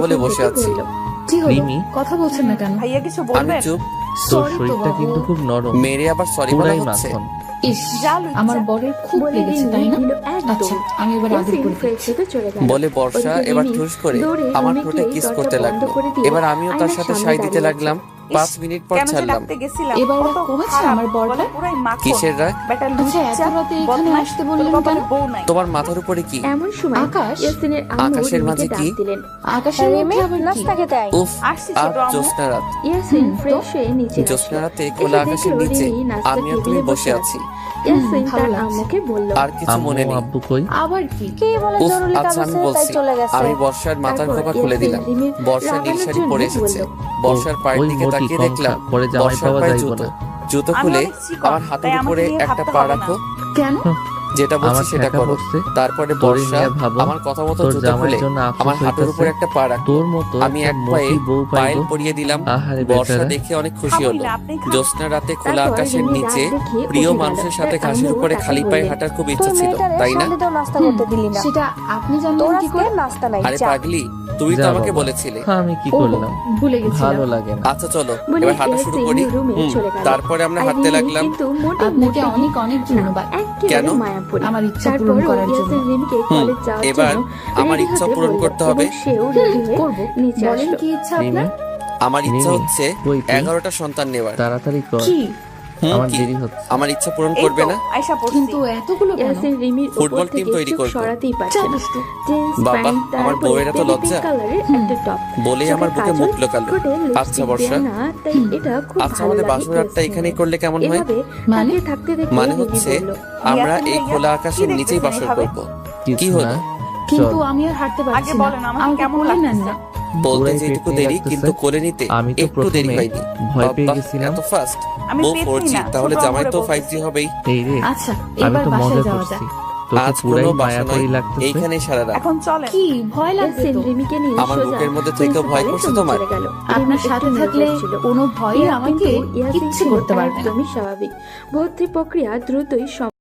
বলে বসে আছি। রিমি কথা বলছেন না কেন? ভাইয়া কিছু আমি বলবেন? চুপ। তোর শরীরটা কিন্তু খুব নরম, মেরে আবার সরি বলা পুরাই হচ্ছে। মাখন। ইস, আমার বরের খুব লেগেছে তাই না? আচ্ছা, আমি এবার আদর করি। বলে বর্ষা এবার ঠুস করে আমার ঠোঁটে কিস করতে লাগলো। এবার আমিও তার সাথে সাই দিতে লাগলাম। 5 মিনিট পর কেন যে ছাড়লাম। ডাকতে গেছিলাম এবার কত কমেছে খারাপ, আমার বরটা? বলে পুরাই মাখন। কিসের রাগ? বেটা আচ্ছা, লুচ্চা, এত রাতে এখানে বদমাশ, আসতে তোর বললেন কপালে কেন? বউ নাই। তোমার মাথার উপরে কি? এমন সময় আকাশ? ইয়াসিনের আম্মু আকাশের মাঝে রিমিকে কি? ডাক দিলেন। আকাশের মধ্যে আবার কি? নাস্তাকে দেয়। উফ, আসছি আজ ছোট আম্মু। জ্যোৎস্না রাত। ইয়াসিন ফ্রেশ হয়ে নিচে জ্যোৎস্না আসলো। রাতে খোলা এসে আকাশের দেখলো নিচে রিমি নাস্তার আমি আর তুমি টেবিলে বসে আছি। ইয়াসিন ভালো তার লাগছে। আম্মুকে বলল, আর কিছু মনে নেই। আব্বু কই? আবার কি? কে বলে উফ, জরুরি কাজ আচ্ছা আমি আছে তাই বলছি। চলে গেছে। আমি বর্ষার মাথার তারপর খোপা খুলে ইয়াসিন দিলাম। রিমির বর্ষা নীল রাগানোর শাড়ি জন্য পরে এসেছে। বলল, বর্ষার পায়ের ওই দিকে মোটি তাকিয়ে কম দেখলাম খা, পরে জামাই বর্ষার পাওয়া পায়ে যাইব জুতো। না। জুতো আমি খুলে অনেক চিকন, আমার হাতের তাই উপরে আমাকে দিয়ে একটা হাঁটতে পা হবে না। রাখো। কেন? যেটা বলছি আমার সেটা ঠেকা করো। পড়ছে। তারপরে তোরে বর্ষা নিয়ে ভাবো, আমার কথা মতো তোর জুতো জামাইয়ের খুলে জন্য আফসোস আমার হাঁটুর হইতাছে। উপরে একটা পা রাখো। তোর মতো আমি একটা এক পায়ে মোটি বউ পায়েল পাইবো। পরিয়ে দিলাম। আহারে বর্ষা বেচারা। দেখে অনেক খুশি খাবোই হলো। না, আপনি খান। জ্যোৎস্না রাতে খোলা তারপর আকাশের রিমি নিচে রাগ দেখিয়ে প্রিয় উঠে গেল। মানুষের সাথে তার ঘাসের আম্মু উপরে তাকে খালি পায়ে বললেন, হাঁটার খুব তুই ইচ্ছা ছিল, মেয়েটারে তাই না? সন্ধ্যাতেও নাস্তা করতে দিলি না। সেটা আপনি তোর জানলেন কি আজকে করে? নাস্তা নাই, আরে যা। পাগলি, তুমি তো যা আমাকে বাবা। বলেছিলে। আমি কি ও, করলাম? ভুলে গেছিলাম। ভালো লাগে না। আচ্ছা চলো বলে এবার হাঁটা শুরু ইয়াসিন করি। রুমে চলে গেল। তারপরে আমরা আর হাঁটতে রিমি লাগলাম। কিন্তু মোটেও আপনাকে মোটেও অনেক অনেক ধন্যবাদ। একেবারে কেন? মায়াপুরী। আমার ইচ্ছা তারপর পূরণ করার জন্য। ইয়াসিন রিমিকে কলেজ যাওয়ার এবার জন্য আমার রেডি ইচ্ছা হতে পূরণ বলল করতে হবে। এবং সেও রেডি হয়ে করব। নিচে বলেন আসলো। কি ইচ্ছা রিমি, আপনার? আমার ইচ্ছা রিমি, হচ্ছে কই তুই? 11টা সন্তান নেওয়ার। তাড়াতাড়ি কর, কি? আমার কি? দেরি হচ্ছে। আমার ইচ্ছা পূরণ এই করবে তো, না? আয়শা পড়ছি। কিন্তু এতগুলো কেন? ইয়াসিন রিমির ফুটবল উপর টিম থেকে তৈরি চোখ করবো। সরাতেই পারছে না। দুষ্টু। জিন্স বাবা, প্যান্ট, আমার তারপরে বউয়ের এত বেবি লজ্জা। পিঙ্ক কালারের একটা টপ। বলেই চোখে আমার বুকে কাজল, মুখ লোকালো। ঠোঁটে আচ্ছা লিপস্টিক বর্ষা, দেয়া না, তাই এটা খুব আচ্ছা ভালো আমাদের লাগে বাসর রাতটা ইয়াসিনের। এখানেই করলে কেমন হয়? এভাবে মানে? তাকিয়ে থাকতে দেখে মানে রিমি হচ্ছে বলল, আমরা ইয়াসিন এই ভাইয়া, খোলা কি আকাশের নিচেই দেখতেছেন বাসর এভাবে? করব। কিছু কি হলো? না, কিন্তু চল। আমি আর হাঁটতে পারছি আগে না। বলেন, আমাকে আমাকে কেমন কোলে নেন লাগতেছে? না। বলতে পুরাই যেটুকু পেট দেরি লাগতেছে। কিন্তু কোলে নিতে আমি তো একটু দেরি প্রথমে হয়নি। ভয় পেয়ে বাবা, গেছিলাম। এত ফাস্ট। আমি বউ পেতনি 4G, না, তাহলে ছোট জামাই তো আম্মুরে 5G হবেই। এই রে, আচ্ছা, আমি এবার তো বাসায় মজা যাওয়া করছি। যাক। তোকে আজ পুরাই কোনো বাসা মায়াকড়ি নয়, লাগতেছে। এইখানেই সারা রাত। এখন চলেন। কি ভয় লাগবে ইয়াসিন তো? রিমিকে নিয়ে আমার সোজা বুকের মধ্যে থেকেও ভয় প্রিন্সিপালের করছে রুমে তোমার? চলে গেল। আপনার রিমি সাথে একটু থাকলে nervous ছিল। কোনো ভয়ই আমাকে কিন্তু ইয়াসিন কিচ্ছু ছিল করতে পারবে না। একদমই স্বাভাবিক। ভর্তি প্রক্রিয়া দ্রুতই